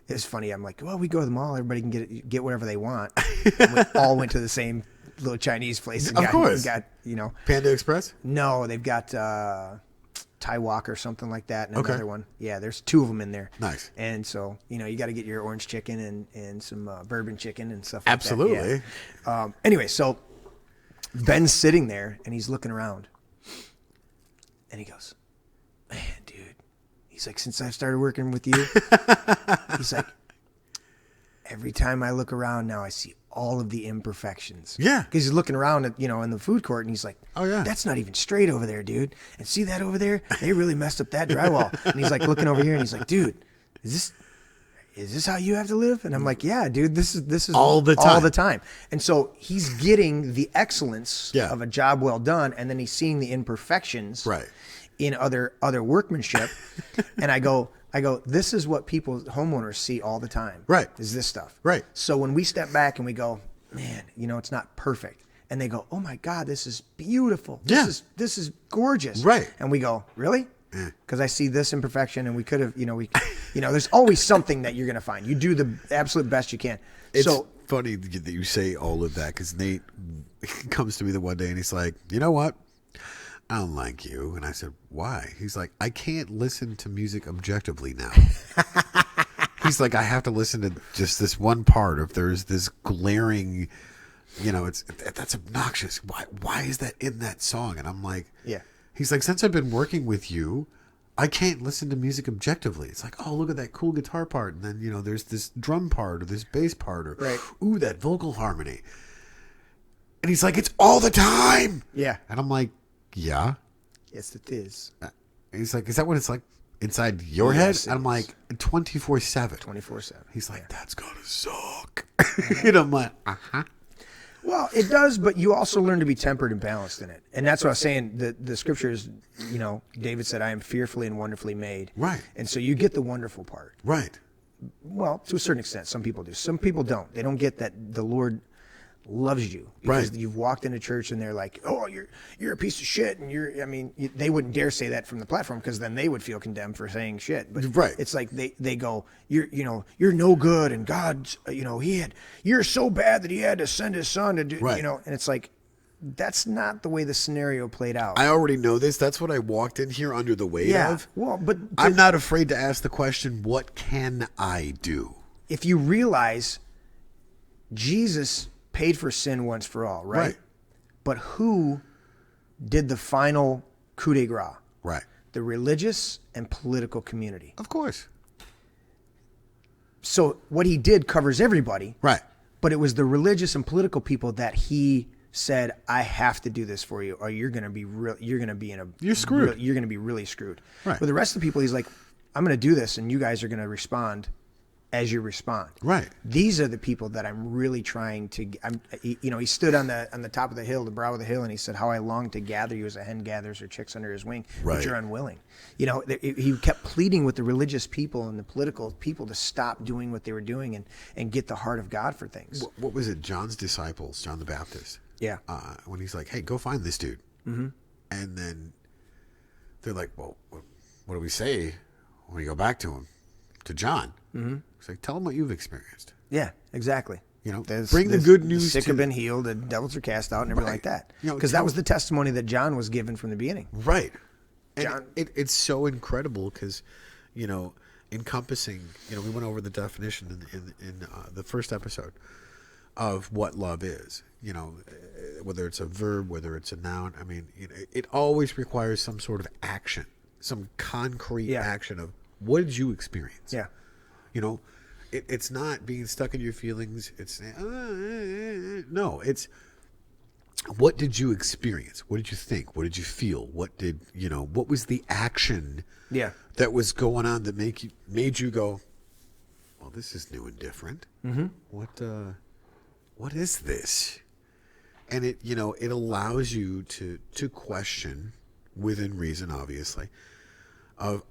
It was funny. I'm like, well, we go to the mall. Everybody can get whatever they want. And we all went to the same little Chinese place. And of course. Got, you know. Panda Express? No, they've got Thai Wok or something like that, and another one. Yeah, there's two of them in there. Nice. And so, you know, you got to get your orange chicken and some bourbon chicken and stuff like Absolutely. that. Absolutely. Anyway, so Ben's sitting there, and he's looking around. And he goes, man, dude. He's like, since I started working with you, he's like, every time I look around now, I see all of the imperfections. Yeah. Because he's looking around at, you know, in the food court, and he's like, oh, yeah. That's not even straight over there, dude. And see that over there? They really messed up that drywall. And he's like looking over here, and he's like, dude, is this how you have to live? And I'm like, yeah, dude, this is all the time. And so he's getting the excellence of a job well done, and then he's seeing the imperfections in other workmanship. And I go, this is what homeowners see all the time. Right. Is this stuff. Right. So when we step back and we go, man, you know, it's not perfect. And they go, oh my God, this is beautiful. This is gorgeous. Right. And we go, really? Because I see this imperfection, and we could have, there's always something that you're going to find. You do the absolute best you can. It's funny that you say all of that, because Nate comes to me the one day and he's like, you know what? I don't like you. And I said, why? He's like, I can't listen to music objectively now. He's like, I have to listen to just this one part. If there's this glaring, that's obnoxious. Why is that in that song? And I'm like, yeah. He's like, since I've been working with you, I can't listen to music objectively. It's like, oh, look at that cool guitar part. And then, there's this drum part or this bass part or, ooh, that vocal harmony. And he's like, it's all the time. Yeah. And I'm like, yeah. Yes, it is. And he's like, is that what it's like inside your head? And I'm like, 24/7. 24/7. He's like, that's going to suck. And I'm like, uh-huh. Well, it does, but you also learn to be tempered and balanced in it. And that's what I was saying. The scriptures, David said, I am fearfully and wonderfully made. Right. And so you get the wonderful part. Right. Well, to a certain extent, some people do. Some people don't. They don't get that the Lord loves you because you've walked into church and they're like, oh, you're a piece of shit. And they wouldn't dare say that from the platform, because then they would feel condemned for saying shit. But it's like they go, you're no good, and God's, you're so bad that he had to send his son to do, and it's like, that's not the way the scenario played out. I already know this. That's what I walked in here under the weight of. Well, but I'm not afraid to ask the question, what can I do? If you realize Jesus paid for sin once for all, right? But who did the final coup de grace? Right. The religious and political community. Of course. So what he did covers everybody. Right. But it was the religious and political people that he said, I have to do this for you, or you're going to be you're screwed. You're going to be really screwed. Right. With the rest of the people, he's like, I'm going to do this, and you guys are going to respond as you respond. Right. These are the people that I'm really trying to. He stood on the top of the hill, the brow of the hill, and he said, "How I long to gather you as a hen gathers her chicks under his wing, but you're unwilling." He kept pleading with the religious people and the political people to stop doing what they were doing and get the heart of God for things. What was it? John's disciples, John the Baptist. Yeah. When he's like, "Hey, go find this dude," and then they're like, "Well, what do we say when we go back to him, to John?" Mm-hmm. It's like, tell him what you've experienced. Yeah, exactly. Bring the good news. The sick have been healed, the devils are cast out, and everything like that. Because that was the testimony that John was given from the beginning. Right. And John, it's so incredible because, encompassing. We went over the definition in the first episode of what love is. Whether it's a verb, whether it's a noun. I mean, it always requires some sort of action, some concrete action of what did you experience. Yeah. It's not being stuck in your feelings. It's no. It's what did you experience? What did you think? What did you feel? What was the action that was going on that made you go, well, this is new and different. Mm-hmm. What is this? And it allows you to question, within reason, obviously, of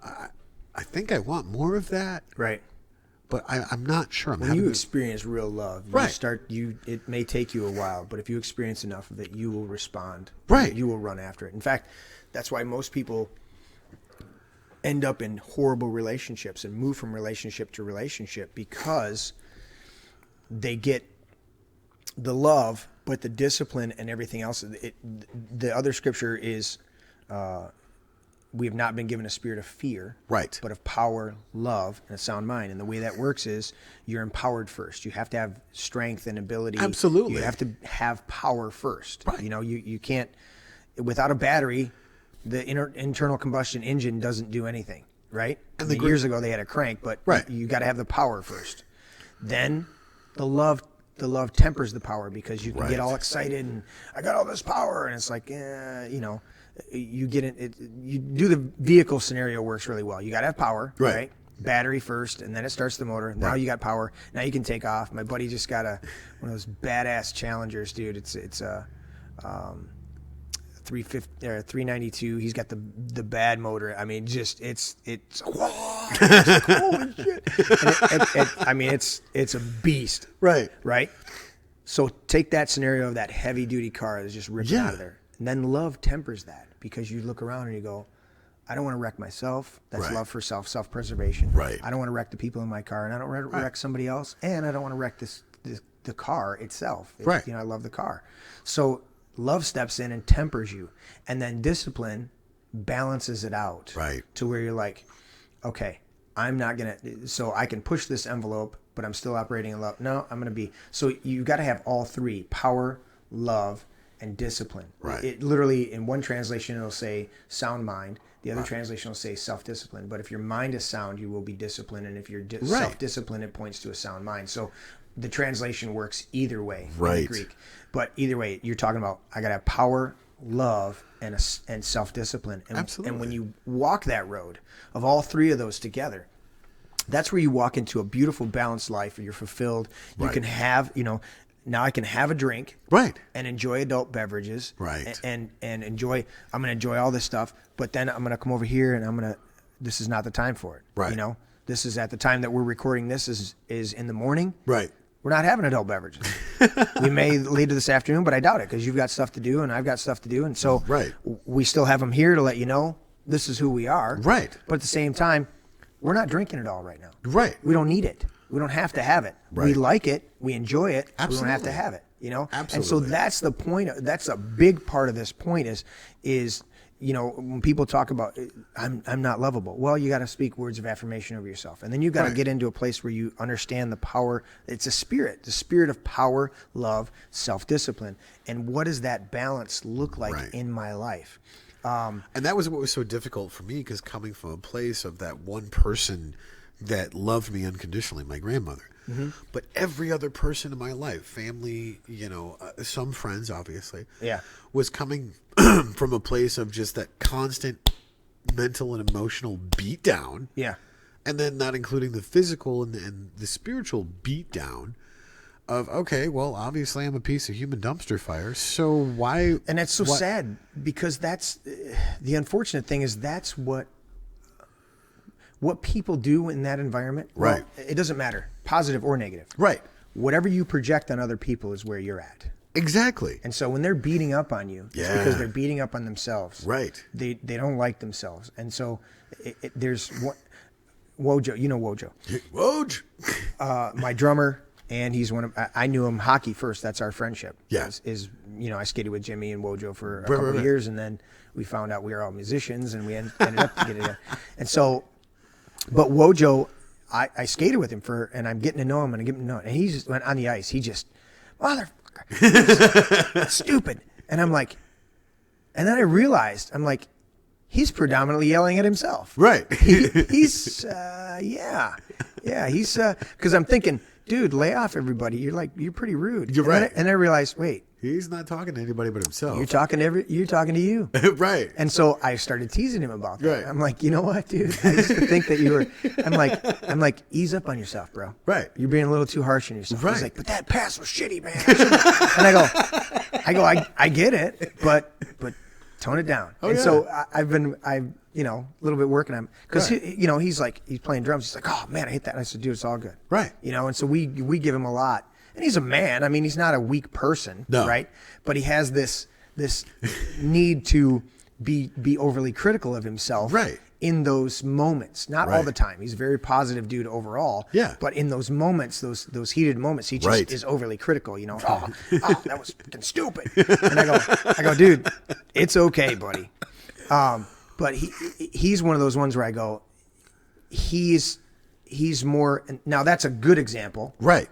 I think I want more of that. Right. But I'm not sure. When you experience real love, it may take you a while, but if you experience enough of it, you will respond. Right. You will run after it. In fact, that's why most people end up in horrible relationships and move from relationship to relationship, because they get the love, but the discipline and everything else. The other scripture is, we have not been given a spirit of fear, right, but of power, love, and a sound mind. And the way that works is you're empowered first. You have to have strength and ability. Absolutely. You have to have power first. Right. You can't, without a battery, the internal combustion engine doesn't do anything, right? And years ago they had a crank, but you got to have the power first. Then the love tempers the power, because you can get all excited and I got all this power, and it's like, you get it. You do the vehicle scenario works really well. You got to have power, right? Battery first, and then it starts the motor. Now you got power. Now you can take off. My buddy just got one of those badass Challengers, dude. It's a 350 or 392. He's got the bad motor. I mean, just it's holy shit. It's a beast, right. So take that scenario of that heavy duty car that's just ripping out of there. And then love tempers that, because you look around and you go, I don't want to wreck myself. That's love for self-preservation. Right. I don't want to wreck the people in my car, and I don't want to wreck somebody else, and I don't want to wreck the car itself. I love the car. So love steps in and tempers you, and then discipline balances it out. Right. To where you're like, okay, I'm not going to, so I can push this envelope, but I'm still operating in love. No, I'm going to be, so you got to have all three: power, love, and discipline. Right. It literally, in one translation, it'll say sound mind. The other translation will say self-discipline. But if your mind is sound, you will be disciplined. And if you're self-disciplined, it points to a sound mind. So the translation works either way in the Greek. But either way, you're talking about, I got to have power, love, and self-discipline. And, absolutely. And when you walk that road of all three of those together, that's where you walk into a beautiful, balanced life, and you're fulfilled. You can have, now I can have a drink, and enjoy adult beverages, and enjoy. I'm going to enjoy all this stuff, but then I'm going to come over here and this is not the time for it. This is at the time that we're recording. This is in the morning. Right. We're not having adult beverages. We may later this afternoon, but I doubt it, because you've got stuff to do and I've got stuff to do, and so we still have them here to let you know this is who we are. Right. But at the same time, we're not drinking it all right now. Right. We don't need it. We don't have to have it. Right. We like it. We enjoy it. Absolutely. We don't have to have it. Absolutely. And so that's the point. That's a big part of this point is when people talk about I'm not lovable. Well, you got to speak words of affirmation over yourself, and then you got to get into a place where you understand the power. It's the spirit of power, love, self-discipline, and what does that balance look like in my life? And that was what was so difficult for me, because coming from a place of that one person that loved me unconditionally, my grandmother. Mm-hmm. But every other person in my life, family, some friends, obviously, was coming from a place of just that constant mental and emotional beat down. Yeah. And then not including the physical and the spiritual beat down of, okay, well, obviously I'm a piece of human dumpster fire, so why? And that's so sad, because that's the unfortunate thing is that's what people do in that environment. Right. Well, it doesn't matter, positive or negative. Right. Whatever you project on other people is where you're at. Exactly. And so when they're beating up on you, it's because they're beating up on themselves. Right. They don't like themselves. And so there's one, Wojo, Wojo. Woj. My drummer, and he's I knew him hockey first. That's our friendship. Yeah. I skated with Jimmy and Wojo for a couple of years, and then we found out we were all musicians, and we ended up getting together. And so, but Wojo, I skated with him and I'm getting to know him, and and he just went on the ice. He just, motherfucker, stupid. And I'm like, and then I realized, I'm like, he's predominantly yelling at himself. Right. He's, he's, because I'm thinking, dude, lay off everybody. You're pretty rude. You're right. And I realized, wait, he's not talking to anybody but himself. you're talking to you. Right. And so I started teasing him about that. Right. I'm like, you know what, dude? I used to think that you were. I'm like, ease up on yourself, bro. Right. You're being a little too harsh on yourself. Right. He's like, but that pass was shitty, man. And I get it, but tone it down. So I've a little bit working on him because he's playing drums. He's like, oh man, I hate that. And I said, dude, it's all good. Right. And so we give him a lot. And he's a man. I mean, he's not a weak person, right? But he has this need to be overly critical of himself, right, in those moments. Not all the time. He's a very positive dude overall. Yeah. But in those moments, those heated moments, he just is overly critical. Oh, that was fucking stupid. And I go, dude, it's okay, buddy. But he's one of those ones where I go, he's more. Now that's a good example, right?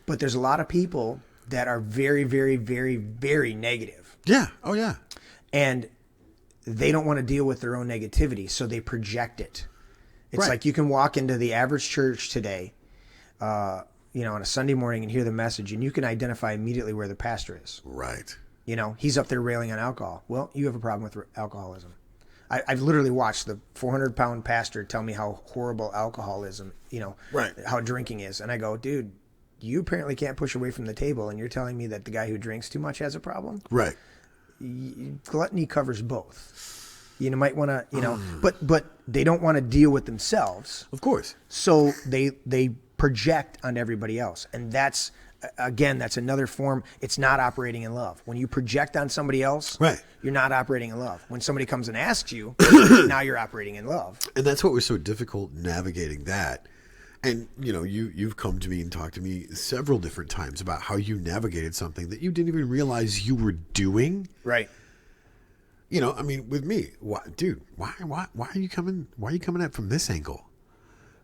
But there's a lot of people that are very, very, very, very negative. Yeah. Oh, yeah. And they don't want to deal with their own negativity, so they project it. It's like you can walk into the average church today, on a Sunday morning and hear the message, and you can identify immediately where the pastor is. Right. He's up there railing on alcohol. Well, you have a problem with alcoholism. I've literally watched the 400-pound pastor tell me how horrible alcoholism, how drinking is. And I go, dude, you apparently can't push away from the table, and you're telling me that the guy who drinks too much has a problem? Right. Gluttony covers both. You might want to, but they don't want to deal with themselves. Of course. So they project on everybody else. And that's another form. It's not operating in love. When you project on somebody else, right, you're not operating in love. When somebody comes and asks you, now you're operating in love. And that's what was so difficult navigating that. And, you've come to me and talked to me several different times about how you navigated something that you didn't even realize you were doing. Right. With me, why are you coming? Why are you coming at from this angle?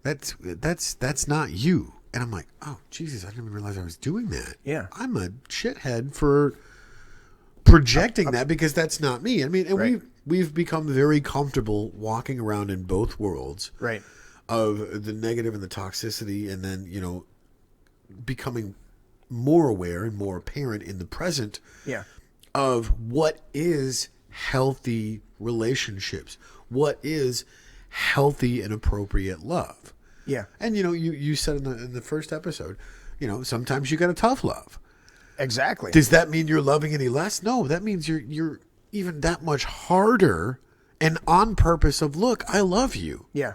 That's not you. And I'm like, oh, Jesus, I didn't even realize I was doing that. Yeah. I'm a shithead for projecting that because that's not me. I mean, and right. we've become very comfortable walking around in both worlds. Right. Of the negative and the toxicity, and then, becoming more aware and more apparent in the present of what is healthy relationships, what is healthy and appropriate love. Yeah. And, you said in the first episode, sometimes you got a tough love. Exactly. Does that mean you're loving any less? No, that means you're even that much harder and on purpose of, look, I love you. Yeah.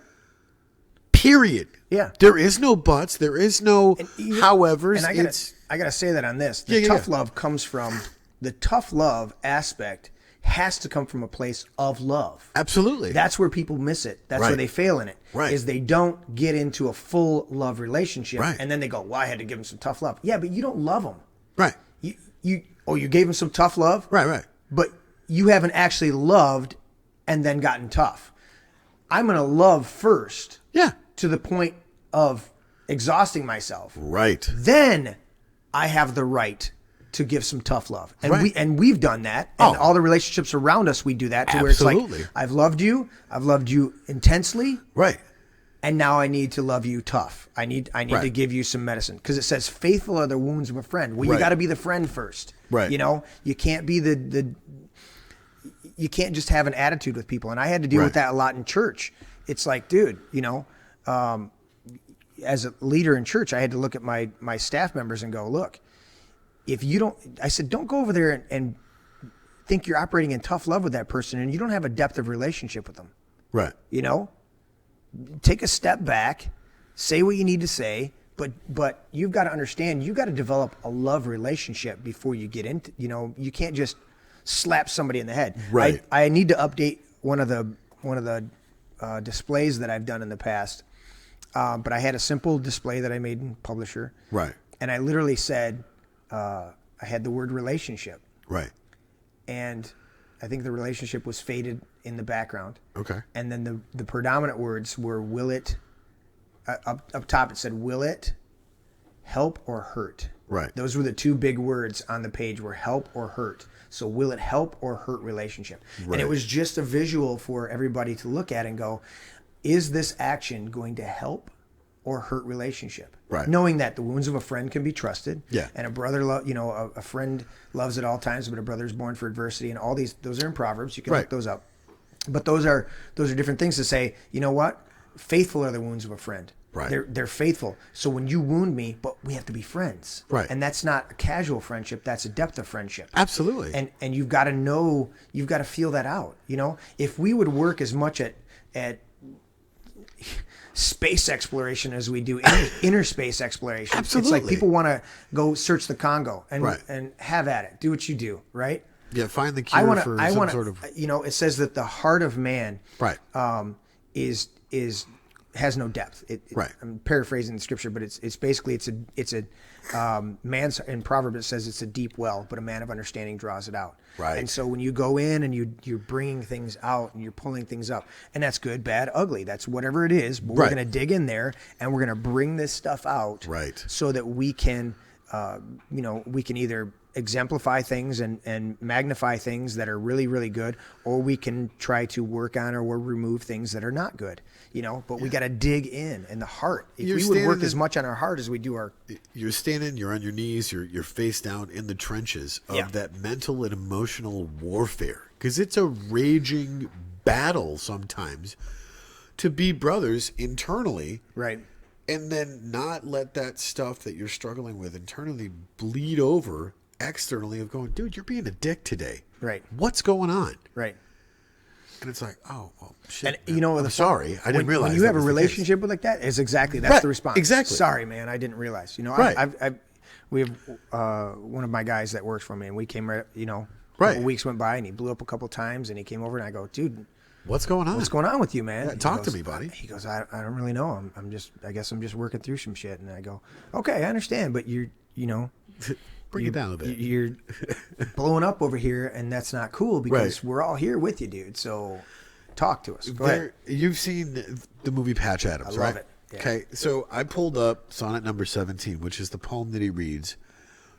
Period. Yeah. There is no buts. There is no howevers. And I gotta say that on this. The tough love comes from the tough love aspect has to come from a place of love. Absolutely. That's where people miss it. That's where they fail in it. Right. Is they don't get into a full love relationship. Right. And then they go, well, I had to give them some tough love. Yeah, but you don't love them. Right. You gave them some tough love. Right. But you haven't actually loved and then gotten tough. I'm going to love first. Yeah. To the point of exhausting myself. Right. Then I have the right to give some tough love. And we've done that. And all the relationships around us, we do that to where it's like, I've loved you intensely. Right. And now I need to love you tough. I need to give you some medicine. Because it says faithful are the wounds of a friend. Well, you got to be the friend first. Right. You can't be you can't just have an attitude with people. And I had to deal with that a lot in church. It's like, dude, as a leader in church, I had to look at my staff members and go, look, if you don't, I said, don't go over there and think you're operating in tough love with that person and you don't have a depth of relationship with them. Right. Take a step back, say what you need to say, but you've got to understand, you've got to develop a love relationship before you get into, you can't just slap somebody in the head. Right. I need to update one of the displays that I've done in the past. But I had a simple display that I made in Publisher. Right. And I literally said, I had the word relationship. Right. And I think the relationship was faded in the background. Okay. And then the predominant words were, will it, up top it said, will it help or hurt? Right. Those were the two big words on the page, were help or hurt. So will it help or hurt relationship? Right. And it was just a visual for everybody to look at and go, is this action going to help or hurt relationship. Right. Knowing that the wounds of a friend can be trusted. Yeah. And a brother, a friend loves at all times, but a brother is born for adversity. And all those are in Proverbs. You can look those up. But those are different things to say, you know what? Faithful are the wounds of a friend. Right. They're faithful. So when you wound me, but we have to be friends. Right. And that's not a casual friendship. That's a depth of friendship. Absolutely. And you've got to know, you've got to feel that out. If we would work as much at space exploration as we do inner space exploration. Absolutely. It's like people want to go search the Congo and Right. and have at it. Do what you do, right? Yeah, find the cure for some sort of... It says that the heart of man Right. has no depth. Right. I'm paraphrasing the scripture, but it's basically it's a man's, in Proverbs it says it's a deep well, but a man of understanding draws it out. Right. And so when you go in and you're bringing things out and you're pulling things up, and that's good, bad, ugly, that's whatever it is, but we're going to dig in there and we're going to bring this stuff out, right, so that we can we can either exemplify things and magnify things that are really, really good, or we can try to work on or remove things that are not good, but we got to dig in the heart. If we would work as much on our heart as we do our... You're standing, you're on your knees, you're face down in the trenches of that mental and emotional warfare, because it's a raging battle sometimes to be brothers internally. Right. And then not let that stuff that you're struggling with internally bleed over externally of going, dude, you're being a dick today. Right. What's going on? Right. And it's like, oh, well, shit. And I'm sorry. I didn't realize when you have a relationship with like that, that's the response. Exactly. Sorry, man, I didn't realize. Right. We have one of my guys that works for me, and we came a couple Right. weeks went by, and he blew up a couple times, and he came over, and I go, dude, what's going on? What's going on with you, man? Yeah, talk to me, buddy. He goes, I don't really know. I guess I'm just working through some shit. And I go, okay, I understand, but Bring it down a bit. You're blowing up over here, and that's not cool because we're all here with you, dude. So talk to us. Go ahead. You've seen the movie Patch Adams, I right? love it. Yeah. Okay, so I pulled up sonnet number 17, which is the poem that he reads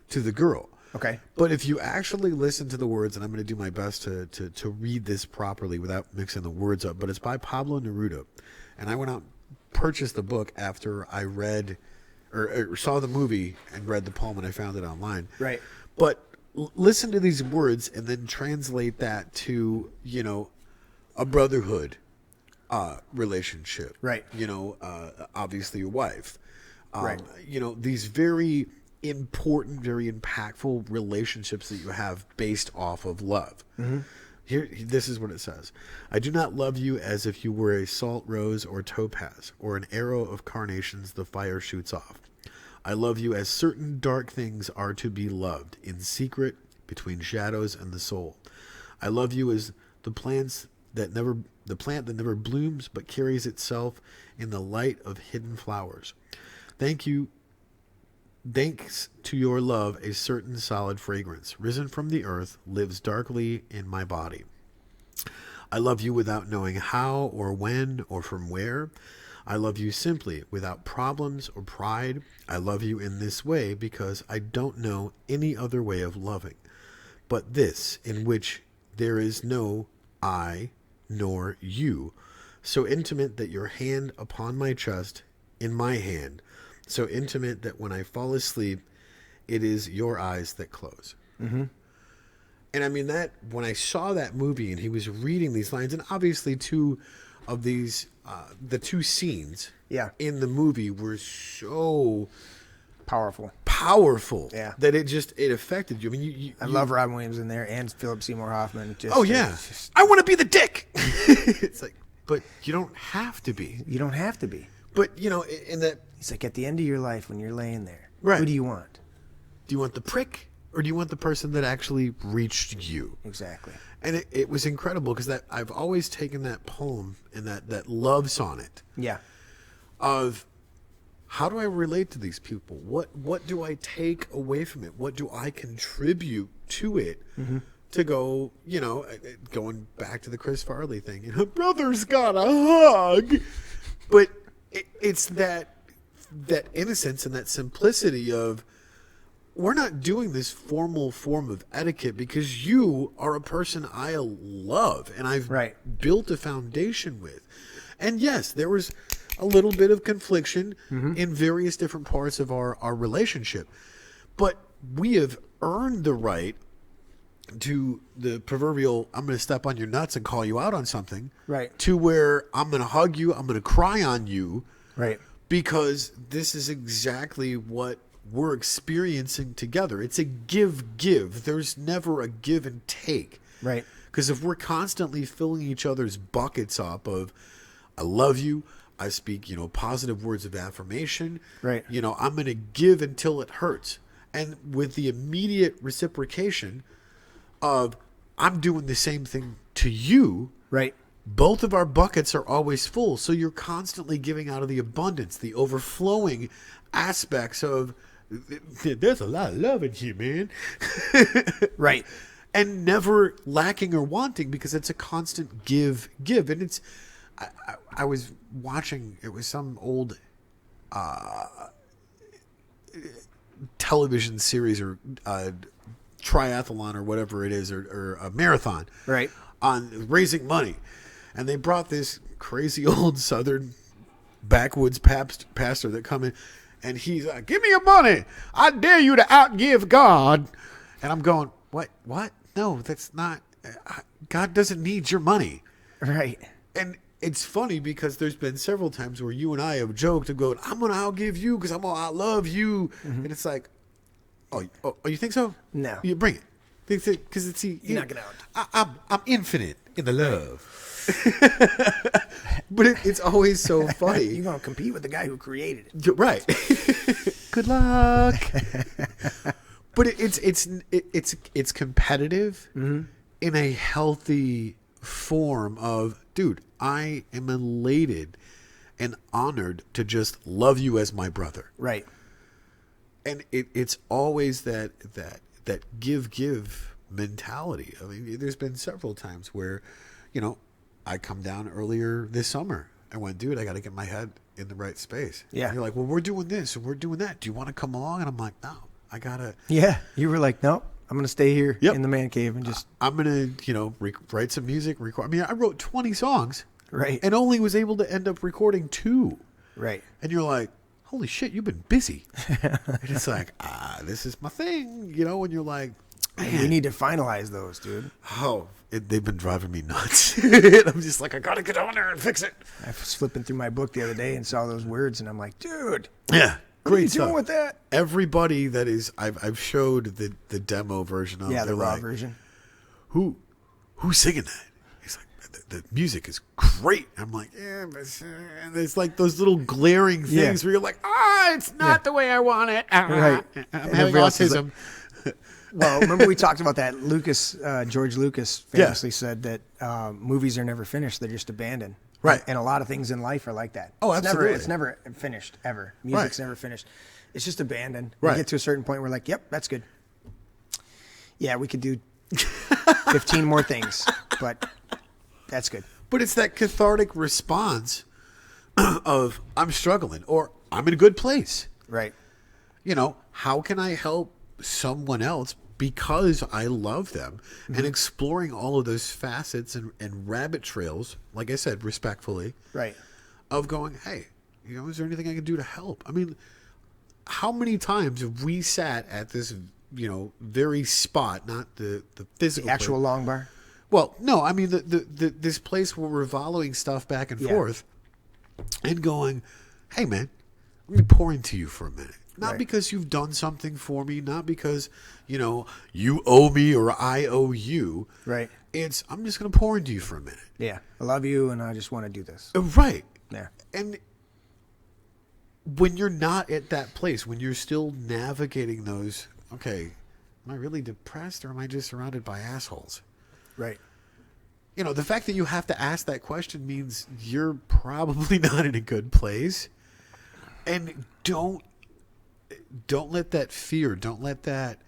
to the girl. Okay. But if you actually listen to the words, and I'm going to do my best to read this properly without mixing the words up, but it's by Pablo Neruda. And I went out and purchased the book after I read or saw the movie and read the poem, and I found it online. Right. But listen to these words and then translate that to, a brotherhood relationship. Right. Obviously your wife. Right. These very important, very impactful relationships that you have based off of love. Mm-hmm. This is what it says. I do not love you as if you were a salt rose or topaz, or an arrow of carnations the fire shoots off. I love you as certain dark things are to be loved, in secret, between shadows and the soul. I love you as the plant that never blooms but carries itself in the light of hidden flowers. Thanks to your love, a certain solid fragrance, risen from the earth, lives darkly in my body. I love you without knowing how or when or from where. I love you simply, without problems or pride. I love you in this way because I don't know any other way of loving, but this in which there is no I nor you, so intimate that your hand upon my chest, in my hand, so intimate that when I fall asleep, it is your eyes that close. Mm-hmm. And I mean that when I saw that movie and he was reading these lines, and obviously two of these, the two scenes in the movie were so powerful, that it affected you. I mean, I love Robin Williams in there and Philip Seymour Hoffman. I want to be the dick. It's like, but you don't have to be. You don't have to be. But in that, it's like at the end of your life when you're laying there, right? Who do you want? Do you want the prick, or do you want the person that actually reached you? Exactly. And it was incredible because that I've always taken that poem and that love sonnet. Yeah. Of how do I relate to these people? What do I take away from it? What do I contribute to it? Mm-hmm. To go, going back to the Chris Farley thing. Brother's got a hug, but it's that innocence and that simplicity of, we're not doing this formal form of etiquette because you are a person I love and I've built a foundation with. And yes, there was a little bit of confliction in various different parts of our relationship. But we have earned the right to the proverbial, I'm going to step on your nuts and call you out on something. Right. To where I'm going to hug you, I'm going to cry on you. Right. Because this is exactly what we're experiencing together. It's a give. There's never a give and take. Right. Because if we're constantly filling each other's buckets up of, I love you, I speak, positive words of affirmation. Right. I'm going to give until it hurts. And with the immediate reciprocation of, I'm doing the same thing to you. Right. Both of our buckets are always full. So you're constantly giving out of the abundance, the overflowing aspects of, there's a lot of love in here, man. Right. And never lacking or wanting, because it's a constant give. And it's, I was watching, it was some old television series or triathlon or whatever it is, or a marathon. Right. On raising money. And they brought this crazy old southern backwoods pastor that come in, and he's like, give me your money. I dare you to outgive God. And I'm going, what? No, that's not. God doesn't need your money. Right. And it's funny because there's been several times where you and I have joked and going, I'm going to outgive you because I'm going to outlove you. Mm-hmm. And it's like, oh, you think so? No. You bring it. Because it's you're not going to I'm infinite in the love. But it's always so funny. You're going to compete with the guy who created it. Right. Good luck. But it's competitive in a healthy form of, dude, I am elated and honored to just love you as my brother. Right. And it's always that give mentality. I mean, there's been several times where, I come down earlier this summer. I went, dude, I got to get my head in the right space. Yeah. And you're like, well, we're doing this and we're doing that. Do you want to come along? And I'm like, no, I got to. Yeah. You were like, nope, I'm going to stay here in the man cave and just. I'm going to, write some music, record. I mean, I wrote 20 songs. Right. And only was able to end up recording 2. Right. And you're like, holy shit, you've been busy. And it's like, this is my thing, and you're like, man. You need to finalize those, dude. Oh, they've been driving me nuts. I'm just like, I got to get on there and fix it. I was flipping through my book the other day and saw those words, and I'm like, dude. Yeah. What are you doing with that? Everybody that is, I've showed the demo version of. Yeah, the raw version. Who's singing that? He's like, the music is great. I'm like, yeah, but and there's like those little glaring things where you're like, it's not the way I want it. Right. I'm having autism. Well, remember we talked about that. George Lucas famously said that movies are never finished; they're just abandoned. Right. And a lot of things in life are like that. Oh, absolutely. It's never finished ever. Music's never finished. It's just abandoned. Right. We get to a certain point, we're like, yep, that's good. Yeah, we could do 15 more things, but that's good. But it's that cathartic response of, I'm struggling, or I'm in a good place. Right. How can I help someone else because I love them? And exploring all of those facets and rabbit trails, like I said, respectfully, right, of going, hey, is there anything I can do to help? I mean, how many times have we sat at this, very spot, not the physical, the actual long bar? Well, no, I mean this place where we're volleying stuff back and forth and going, hey man, let me pour into you for a minute. Not because you've done something for me, not because, you owe me or I owe you. Right. It's, I'm just going to pour into you for a minute. Yeah. I love you and I just want to do this. Right. Yeah. And when you're not at that place, when you're still navigating those, okay, am I really depressed or am I just surrounded by assholes? Right. The fact that you have to ask that question means you're probably not in a good place. And don't let that fear, don't let that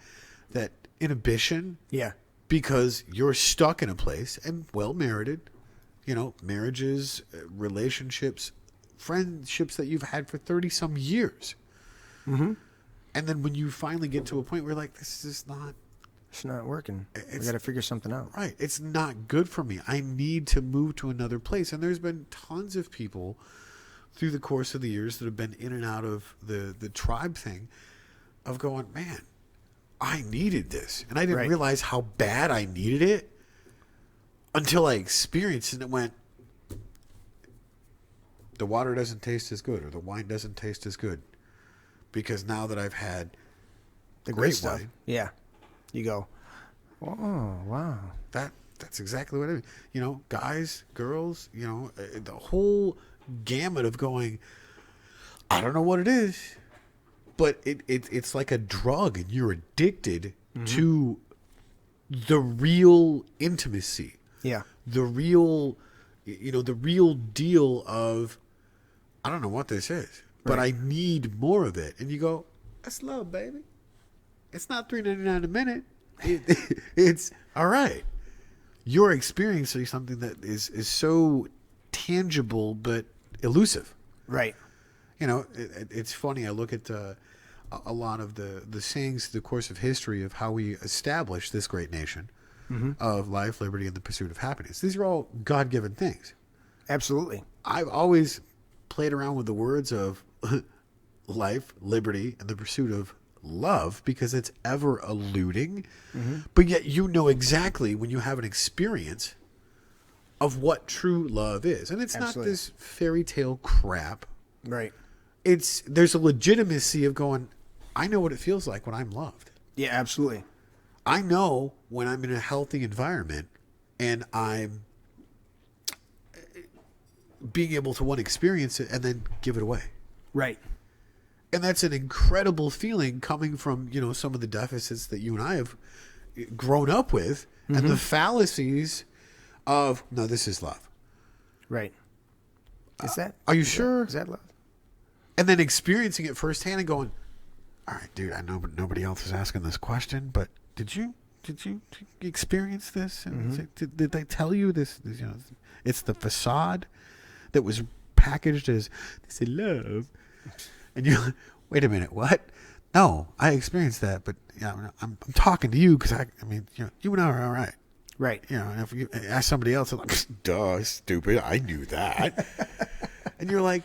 inhibition. Yeah. Because you're stuck in a place, and well merited, marriages, relationships, friendships that you've had for 30 some years. Mm-hmm. And then when you finally get to a point where you're like, this is not. It's not working. We got to figure something out. Right. It's not good for me. I need to move to another place. And there's been tons of people through the course of the years that have been in and out of the tribe thing of going, man, I needed this. And I didn't realize how bad I needed it until I experienced it and it went, the water doesn't taste as good or the wine doesn't taste as good because now that I've had the great wine. Yeah. You go, oh, wow. That's exactly what I mean. You know, guys, girls, you know, the whole gamut of going, I don't know what it is, but it's like a drug and you're addicted to the real intimacy. Yeah. The real, you know, the real deal of, I don't know what this is, but I need more of it. And you go, that's love, baby. It's not $3.99 a minute. It's all right. You're experiencing something that is so tangible but elusive. Right. You know, it's funny. I look at a lot of the sayings through the course of history of how we established this great nation of life, liberty, and the pursuit of happiness. These are all God-given things. Absolutely. I've always played around with the words of life, liberty, and the pursuit of love because it's ever eluding. But yet you know exactly when you have an experience of what true love is. And it's not this fairy tale crap. Right. There's a legitimacy of going, I know what it feels like when I'm loved. Yeah, absolutely. I know when I'm in a healthy environment and I'm being able to experience it and then give it away. Right. And that's an incredible feeling coming from, you know, some of the deficits that you and I have grown up with and the fallacies of, no, this is love. Right. Are you sure? Is that love? And then experiencing it firsthand and going, all right, dude, I know nobody else is asking this question, but did you experience this? And did they tell you this, you know, it's the facade that was packaged as this is love. And you're like, wait a minute, what? No, I experienced that, but yeah, I'm talking to you because I mean, you know, you and I are all right. Right. You know, and if you ask somebody else, I'm like, duh, stupid, I knew that. And you're like,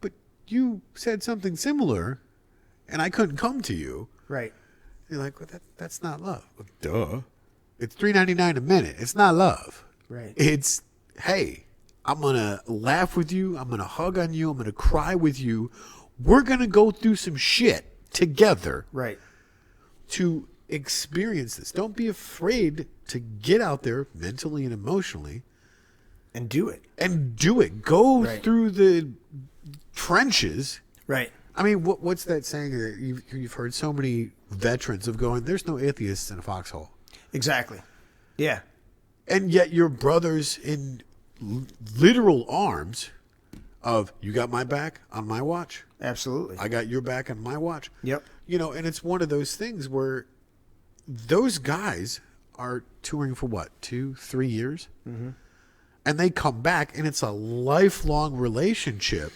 but you said something similar, and I couldn't come to you. Right. You're like, well, that's not love. Well, duh. It's $3.99 a minute. It's not love. Right. It's, hey, I'm going to laugh with you. I'm going to hug on you. I'm going to cry with you. We're going to go through some shit together. Right. To experience this. Don't be afraid to get out there mentally and emotionally. And do it. Go through the trenches. Right. I mean, what's that saying that you've heard so many veterans of going, there's no atheists in a foxhole. Exactly. Yeah. And yet your brothers in literal arms of, you got my back on my watch. Absolutely. I got your back on my watch. Yep. You know, and it's one of those things where those guys are touring for what, 2-3 years? Mm-hmm. And they come back and it's a lifelong relationship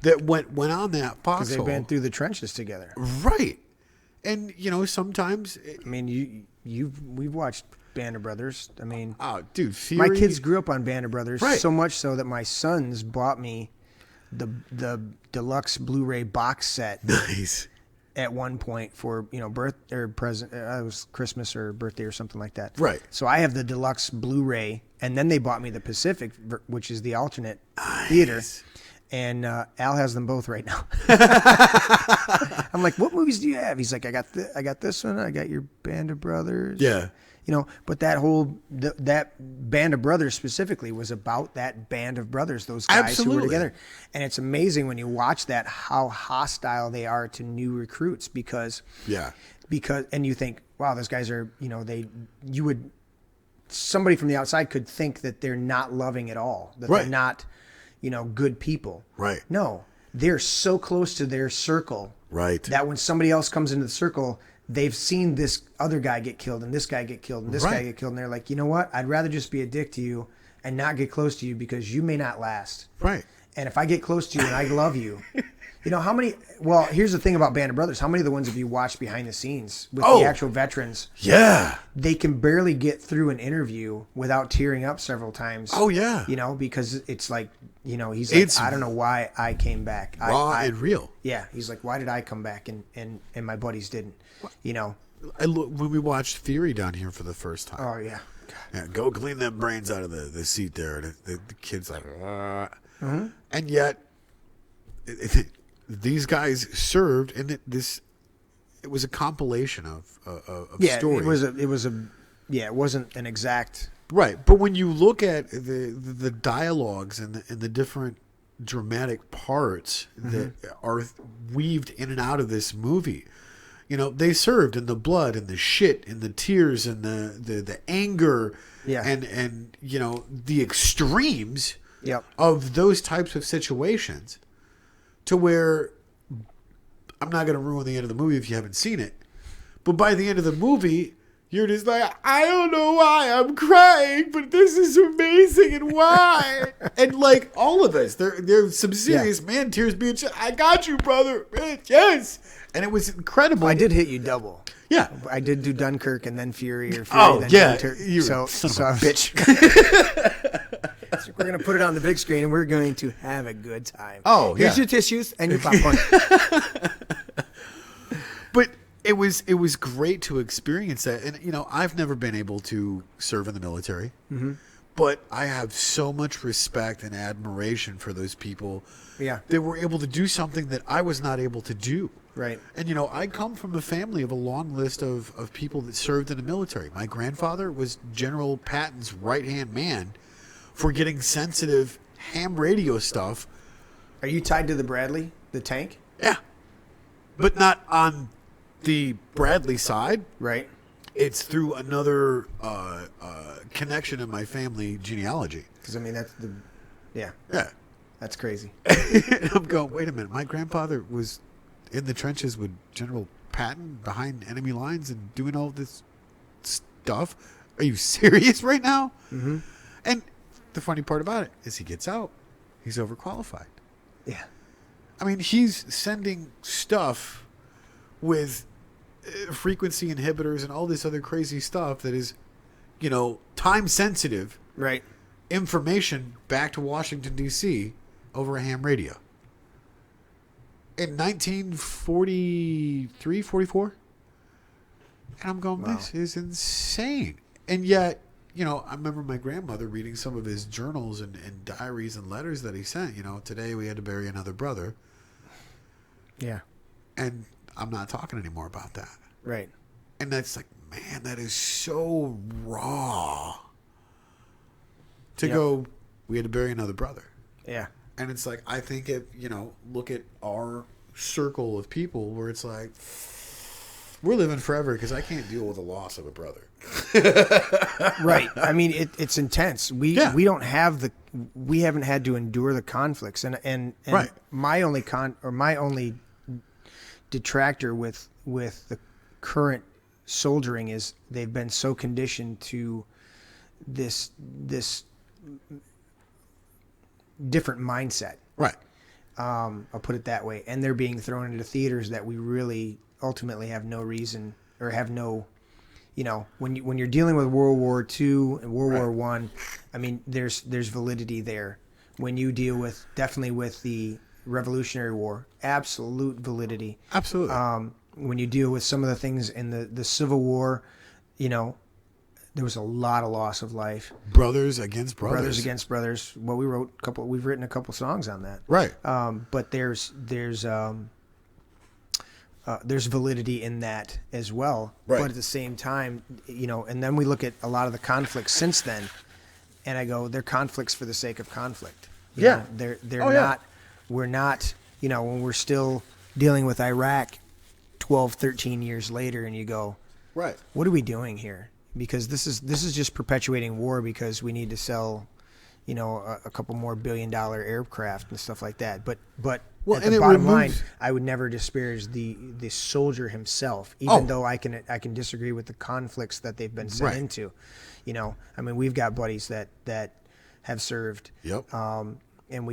that went on that foxhole. Because they've been through the trenches together. Right. And, you know, sometimes... I mean, we've watched Band of Brothers. I mean... Oh, dude, Fury... My kids grew up on Band of Brothers. Right. So much so that my sons bought me the deluxe Blu-ray box set. Nice. At one point for, you know, birth or present, it was Christmas or birthday or something like that. Right. So I have the deluxe Blu-ray, and then they bought me the Pacific, which is the alternate theater. And Al has them both right now. I'm like, what movies do you have? He's like, I got this one. I got your Band of Brothers. Yeah. You know, but that Band of Brothers specifically was about that Band of Brothers, those guys Absolutely. who were together. And it's amazing when you watch that how hostile they are to new recruits because and you think, wow, those guys are, you know, somebody from the outside could think that they're not loving at all, that they're not, you know, good people. Right. No, they're so close to their circle. Right. That when somebody else comes into the circle, they've seen this other guy get killed and this guy get killed and this guy get killed. And they're like, you know what? I'd rather just be a dick to you and not get close to you because you may not last. Right. And if I get close to you and I love you You know, how many... Well, here's the thing about Band of Brothers. How many of the ones have you watched behind the scenes with the actual veterans? Yeah. They can barely get through an interview without tearing up several times. Oh, yeah. You know, because it's like, you know, he's like, I don't know why I came back. Raw and real. Yeah. He's like, why did I come back and my buddies didn't? You know. When we watched Theory down here for the first time. Oh, yeah. Yeah, go clean them brains out of the seat there. And the kid's like, and yet... these guys served, and it was a compilation of stories. It wasn't an exact right. But when you look at the dialogues and the different dramatic parts that are weaved in and out of this movie, you know, they served in the blood and the shit and the tears and the anger, and you know, the extremes of those types of situations. To where, I'm not going to ruin the end of the movie if you haven't seen it, but by the end of the movie, you're just like, I don't know why I'm crying, but this is amazing and why. And like all of us, there's some serious man tears being, I got you, brother, yes. And it was incredible. I did hit you double. Yeah. I did do Dunkirk and then Fury then Dunkirk. You son of a bitch. So we're going to put it on the big screen and we're going to have a good time. Oh, yeah. Here's your tissues and your popcorn. But it was great to experience that. And, you know, I've never been able to serve in the military. But I have so much respect and admiration for those people that were able to do something that I was not able to do. Right. And, you know, I come from a family of a long list of people that served in the military. My grandfather was General Patton's right-hand man for getting sensitive ham radio stuff. Are you tied to the Bradley, the tank? Yeah. But not on the Bradley side. Right. It's through another connection in my family genealogy. Because, I mean, that's the... Yeah. Yeah. That's crazy. I'm going, wait a minute. My grandfather was in the trenches with General Patton behind enemy lines and doing all this stuff. Are you serious right now? Mm-hmm. And the funny part about it is he gets out. He's overqualified. Yeah. I mean, he's sending stuff with frequency inhibitors and all this other crazy stuff that is, you know, time sensitive. Right. Information back to Washington, D.C. over a ham radio. In 1943, 44. And I'm going, this is insane. And yet, you know, I remember my grandmother reading some of his journals and diaries and letters that he sent. You know, today we had to bury another brother. Yeah. And I'm not talking anymore about that. Right. And that's like, man, that is so raw. To go, we had to bury another brother. Yeah. And it's like, I think you know, look at our circle of people where it's like, we're living forever because I can't deal with the loss of a brother. Right. I mean, it's intense. We haven't had to endure the conflicts, and right. my only detractor with the current soldiering is they've been so conditioned to this different mindset. Right. I'll put it that way. And they're being thrown into theaters that we really ultimately have no reason or have no, you know, when you're dealing with World War II and World War I, I mean, there's validity there. When you deal with the Revolutionary War, absolute validity. Absolutely. When you deal with some of the things in the Civil War, you know, there was a lot of loss of life. Brothers against brothers. Brothers against brothers. Well, we've written a couple songs on that. Right. But there's validity in that as well. Right. But at the same time, you know, and then we look at a lot of the conflicts since then, and I go, they're conflicts for the sake of conflict. You know, they're not. We're not. You know, when we're still dealing with Iraq 12, 13 years later, and you go, right, what are we doing here? Because this is just perpetuating war because we need to sell, you know, a couple more $1 billion aircraft and stuff like that. But at the bottom line, I would never disparage the soldier himself, even though I can disagree with the conflicts that they've been sent into. You know, I mean, we've got buddies that have served. Yep. and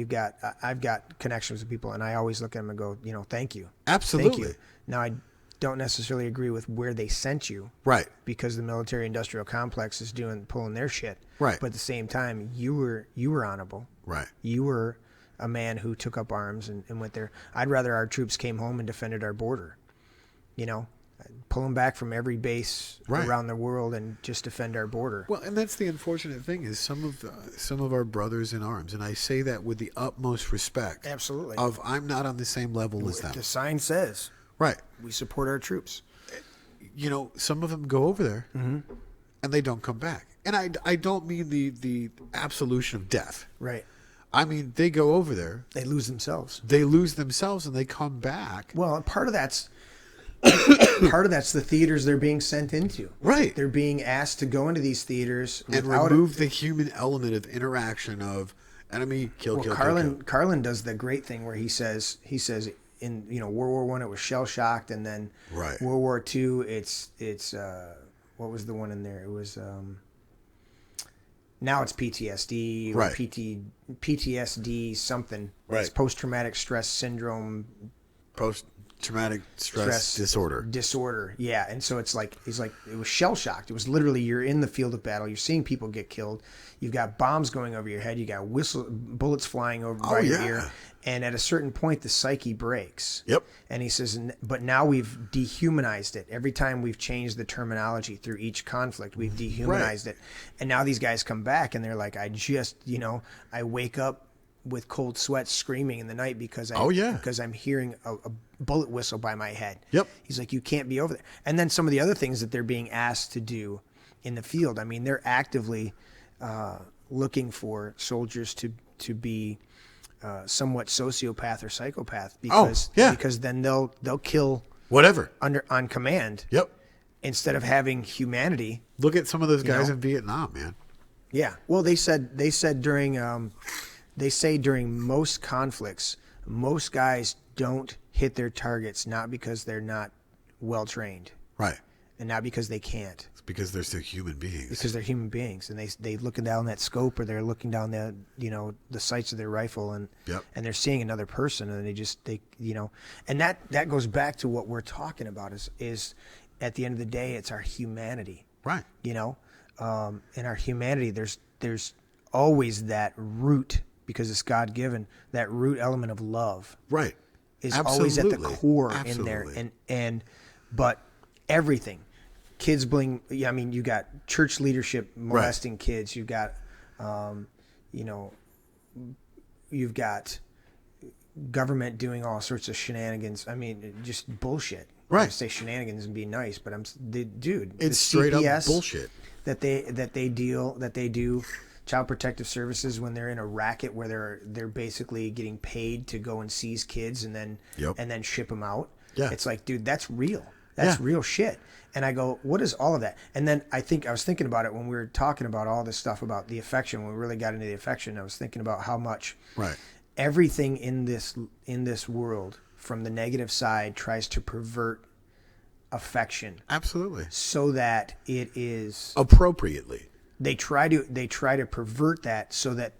I've got connections with people, and I always look at them and go, thank you. Absolutely. Thank you. Now, I don't necessarily agree with where they sent you. Right. Because the military industrial complex is pulling their shit. Right. But at the same time, you were honorable. Right. You were a man who took up arms and went there. I'd rather our troops came home and defended our border. Pull them back from every base around the world and just defend our border. Well, and that's the unfortunate thing is some of our brothers in arms, and I say that with the utmost respect. Absolutely. I'm not on the same level as them. The sign says, right, we support our troops. Some of them go over there and they don't come back, and I don't mean the absolution of death. Right. I mean they go over there, they lose themselves, and they come back. Well, part of that's the theaters they're being sent into. Right. They're being asked to go into these theaters and remove the human element of interaction of enemy, kill. Carlin does the great thing where he says in World War I it was shell shocked, and then World War II it's what was the one in there? It was now it's PTSD or PTSD something. Right. It's post traumatic stress syndrome. Post-traumatic stress disorder. Yeah. And so he's like, it was shell shocked. It was literally, you're in the field of battle. You're seeing people get killed. You've got bombs going over your head. You got bullets flying over by your ear. And at a certain point, the psyche breaks. Yep. And he says, but now we've dehumanized it. Every time we've changed the terminology through each conflict, we've dehumanized it. And now these guys come back and they're like, I wake up with cold sweats screaming in the night because I'm hearing a bullet whistle by my head. Yep. He's like, you can't be over there. And then some of the other things that they're being asked to do in the field. I mean, they're actively looking for soldiers to be somewhat sociopath or psychopath because then they'll kill whatever on command. Yep. Instead of having humanity. Look at some of those guys in Vietnam, man. Yeah. Well, they said during they say during most conflicts, most guys don't hit their targets, not because they're not well trained. Right. And not because they can't. It's because they're still human beings. Because they're human beings, and they looking down that scope, or they're looking down the sights of their rifle, and they're seeing another person, and and that goes back to what we're talking about is at the end of the day, it's our humanity. Right. In our humanity, there's always that root, because it's God given, that root element of love. Right. Is always at the core in there, but everything, kids bling. Yeah, I mean, you got church leadership molesting kids. You've got, you've got government doing all sorts of shenanigans. I mean, just bullshit. Right. I say shenanigans and be nice, but it's the straight up bullshit that they do. Child Protective Services, when they're in a racket where they're basically getting paid to go and seize kids and then ship them out. Yeah. It's like, dude, that's real. That's real shit. And I go, what is all of that? And then I was thinking about it when we were talking about all this stuff about the affection. When we really got into the affection, I was thinking about how much everything in this world from the negative side tries to pervert affection. Absolutely. So that it is appropriately. They try to pervert that so that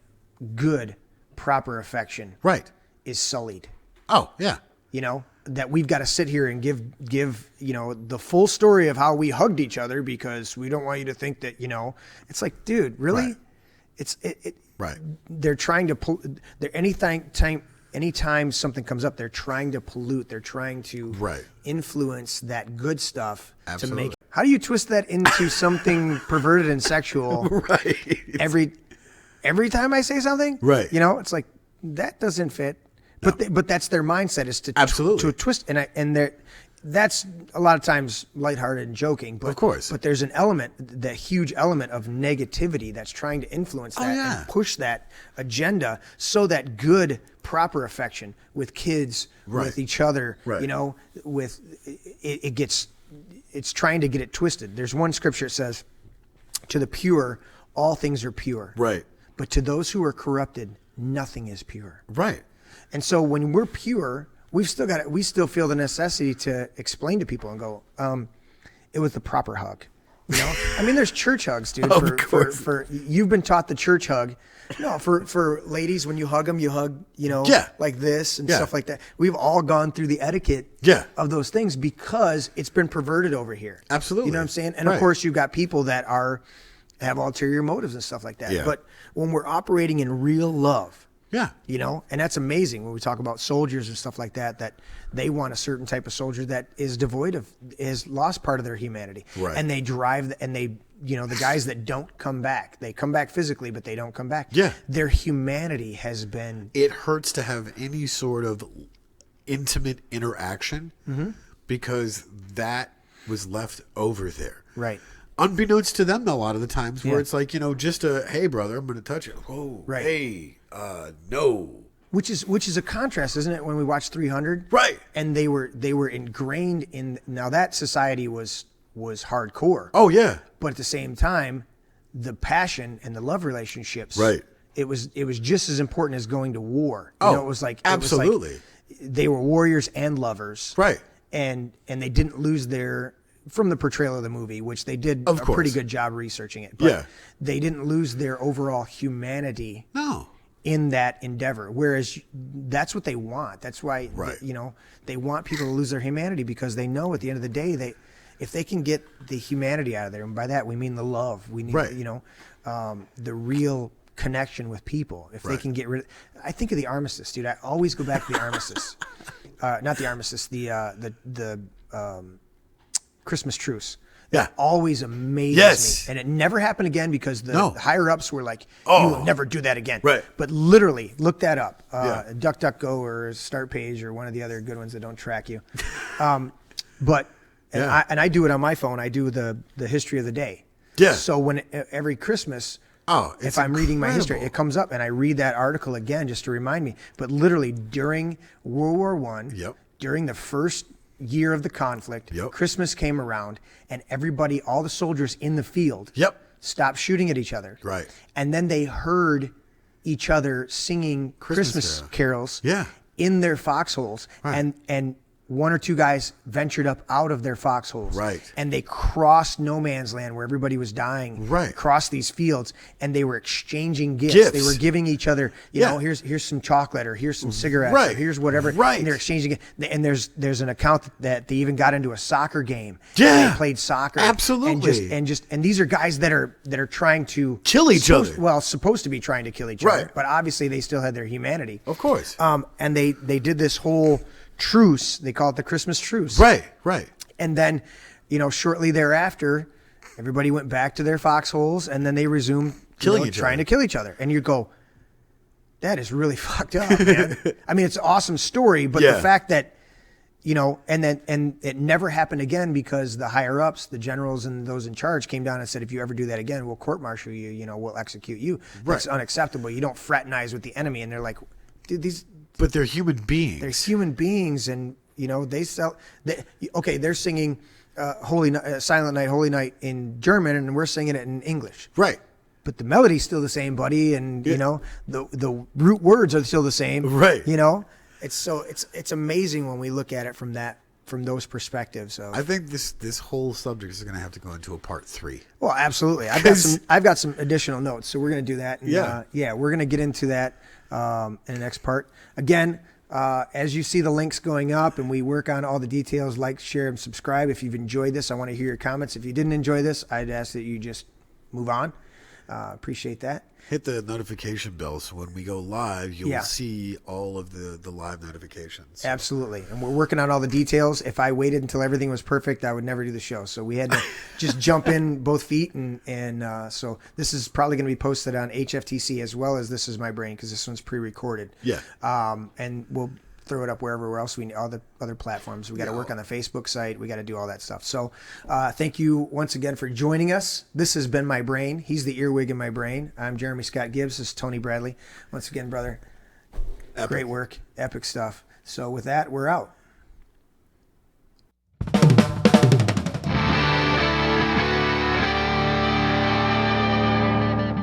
good, proper affection is sullied. Oh, yeah. That we've got to sit here and give the full story of how we hugged each other because we don't want you to think that, it's like, dude, really? Right. They're trying to anytime something comes up, they're trying to pollute, they're trying to influence that good stuff to make. How do you twist that into something perverted and sexual? Right. Every time I say something, it's like that doesn't fit. No. But that's their mindset, is to twist, and that's a lot of times lighthearted and joking. But, of course. But there's an element, that huge element of negativity that's trying to influence that and push that agenda so that good, proper affection with kids, with each other, with it gets. It's trying to get it twisted. There's one scripture that says, to the pure, all things are pure. Right. But to those who are corrupted, nothing is pure. Right. And so when we're pure, we still feel the necessity to explain to people and go, it was the proper hug. You know, I mean, there's church hugs, dude. Of course. For you've been taught the church hug. No, for ladies, when you hug them, you hug, like this and stuff like that. We've all gone through the etiquette of those things because it's been perverted over here. Absolutely. You know what I'm saying? And of course, you've got people that have ulterior motives and stuff like that. Yeah. But when we're operating in real love, yeah, and that's amazing when we talk about soldiers and stuff like that, that they want a certain type of soldier that is has lost part of their humanity. Right. And they drive, and they, the guys that don't come back, they come back physically, but they don't come back. Yeah. Their humanity has been. It hurts to have any sort of intimate interaction because that was left over there. Right. Unbeknownst to them, a lot of the times where it's like, just a, hey, brother, I'm going to touch it. Oh, right. Hey, no. Which is a contrast, isn't it? When we watched 300, right? And they were ingrained in. Now that society was hardcore. Oh yeah. But at the same time, the passion and the love relationships. Right. It was just as important as going to war. It was like absolutely. They were warriors and lovers. Right. And they didn't lose their. From the portrayal of the movie, which they did a pretty good job researching it, but they didn't lose their overall humanity. No. In that endeavor, whereas that's what they want. That's why, they want people to lose their humanity because they know at the end of the day, if they can get the humanity out of there, and by that we mean the love, we need, the real connection with people. If they can get rid of, I think of the armistice, dude. I always go back to the armistice, not the armistice, the Christmas truce. Yeah. That always amazes me. And it never happened again because the higher ups were like, you will never do that again. Right. But literally, look that up. DuckDuckGo or Start Page or one of the other good ones that don't track you. And I do it on my phone. I do the history of the day. Yeah. So when every Christmas, if I'm reading my history, it comes up and I read that article again just to remind me. But literally during World War I, during the first year of the conflict, Christmas came around and everybody, all the soldiers in the field stopped shooting at each other. Right. And then they heard each other singing Christmas carols in their foxholes. Right. And one or two guys ventured up out of their foxholes. Right. And they crossed no man's land where everybody was dying. Right. Crossed these fields and they were exchanging gifts. They were giving each other, here's some chocolate or here's some cigarettes or here's whatever. Right. And they're exchanging it. And there's an account that they even got into a soccer game. Yeah. And they played soccer. Absolutely. And these are guys that are trying to kill each other. Well, supposed to be trying to kill each other. But obviously they still had their humanity. Of course. And they did this whole truce. They call it the Christmas truce. Right. And then, shortly thereafter, everybody went back to their foxholes and then they resumed trying to kill each other. And you go, that is really fucked up, man. I mean, it's an awesome story, but the fact that, and it never happened again because the higher ups, the generals and those in charge came down and said, if you ever do that again, we'll court-martial you, we'll execute you. That's unacceptable. You don't fraternize with the enemy. And they're like, dude, but they're human beings. They're human beings, and they're singing Silent Night, Holy Night in German, and we're singing it in English. Right. But the melody's still the same, buddy, and the root words are still the same. Right. It's amazing when we look at it from those perspectives. So I think this whole subject is going to have to go into a part 3. Well, absolutely. I've got some additional notes, so we're going to do that. And, we're going to get into that in the next part. Again, as you see the links going up and we work on all the details, like, share, and subscribe. If you've enjoyed this, I want to hear your comments. If you didn't enjoy this, I'd ask that you just move on. Appreciate that. Hit the notification bell so when we go live, you'll see all of the live notifications. Absolutely. And we're working on all the details. If I waited until everything was perfect, I would never do the show. So we had to just jump in both feet. And so this is probably going to be posted on HFTC as well as This Is My Brain because this one's pre-recorded. Yeah. And we'll throw it up wherever else we need, all the other platforms. We got to work on the Facebook site. We got to do all that stuff. So thank you once again for joining us. This has been My Brain. He's the earwig in my brain. I'm Jeremy Scott Gibbs. This is Tony Bradley. Once again, brother, great work. Epic stuff. So with that, we're out.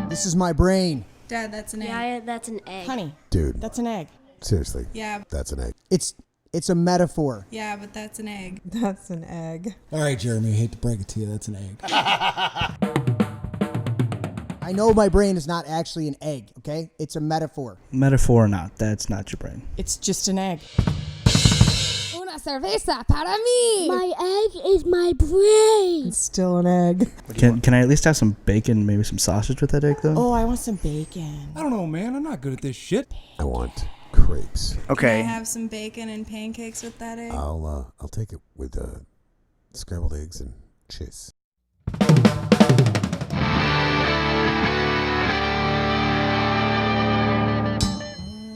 This is My Brain. Dad, that's an egg. Yeah, that's an egg. Honey. Dude. That's an egg. Seriously. Yeah. That's an egg. It's It's a metaphor. Yeah, but that's an egg. That's an egg. All right, Jeremy, I hate to break it to you. That's an egg. I know my brain is not actually an egg, okay? It's a metaphor. Metaphor or not, that's not your brain. It's just an egg. Una cerveza para mí. My egg is my brain. It's still an egg. Can I at least have some bacon, maybe some sausage with that egg, though? Oh, I want some bacon. I don't know, man. I'm not good at this shit. I want crepes. Can Okay. I have some bacon and pancakes with that egg? I'll take it with scrambled eggs and cheese.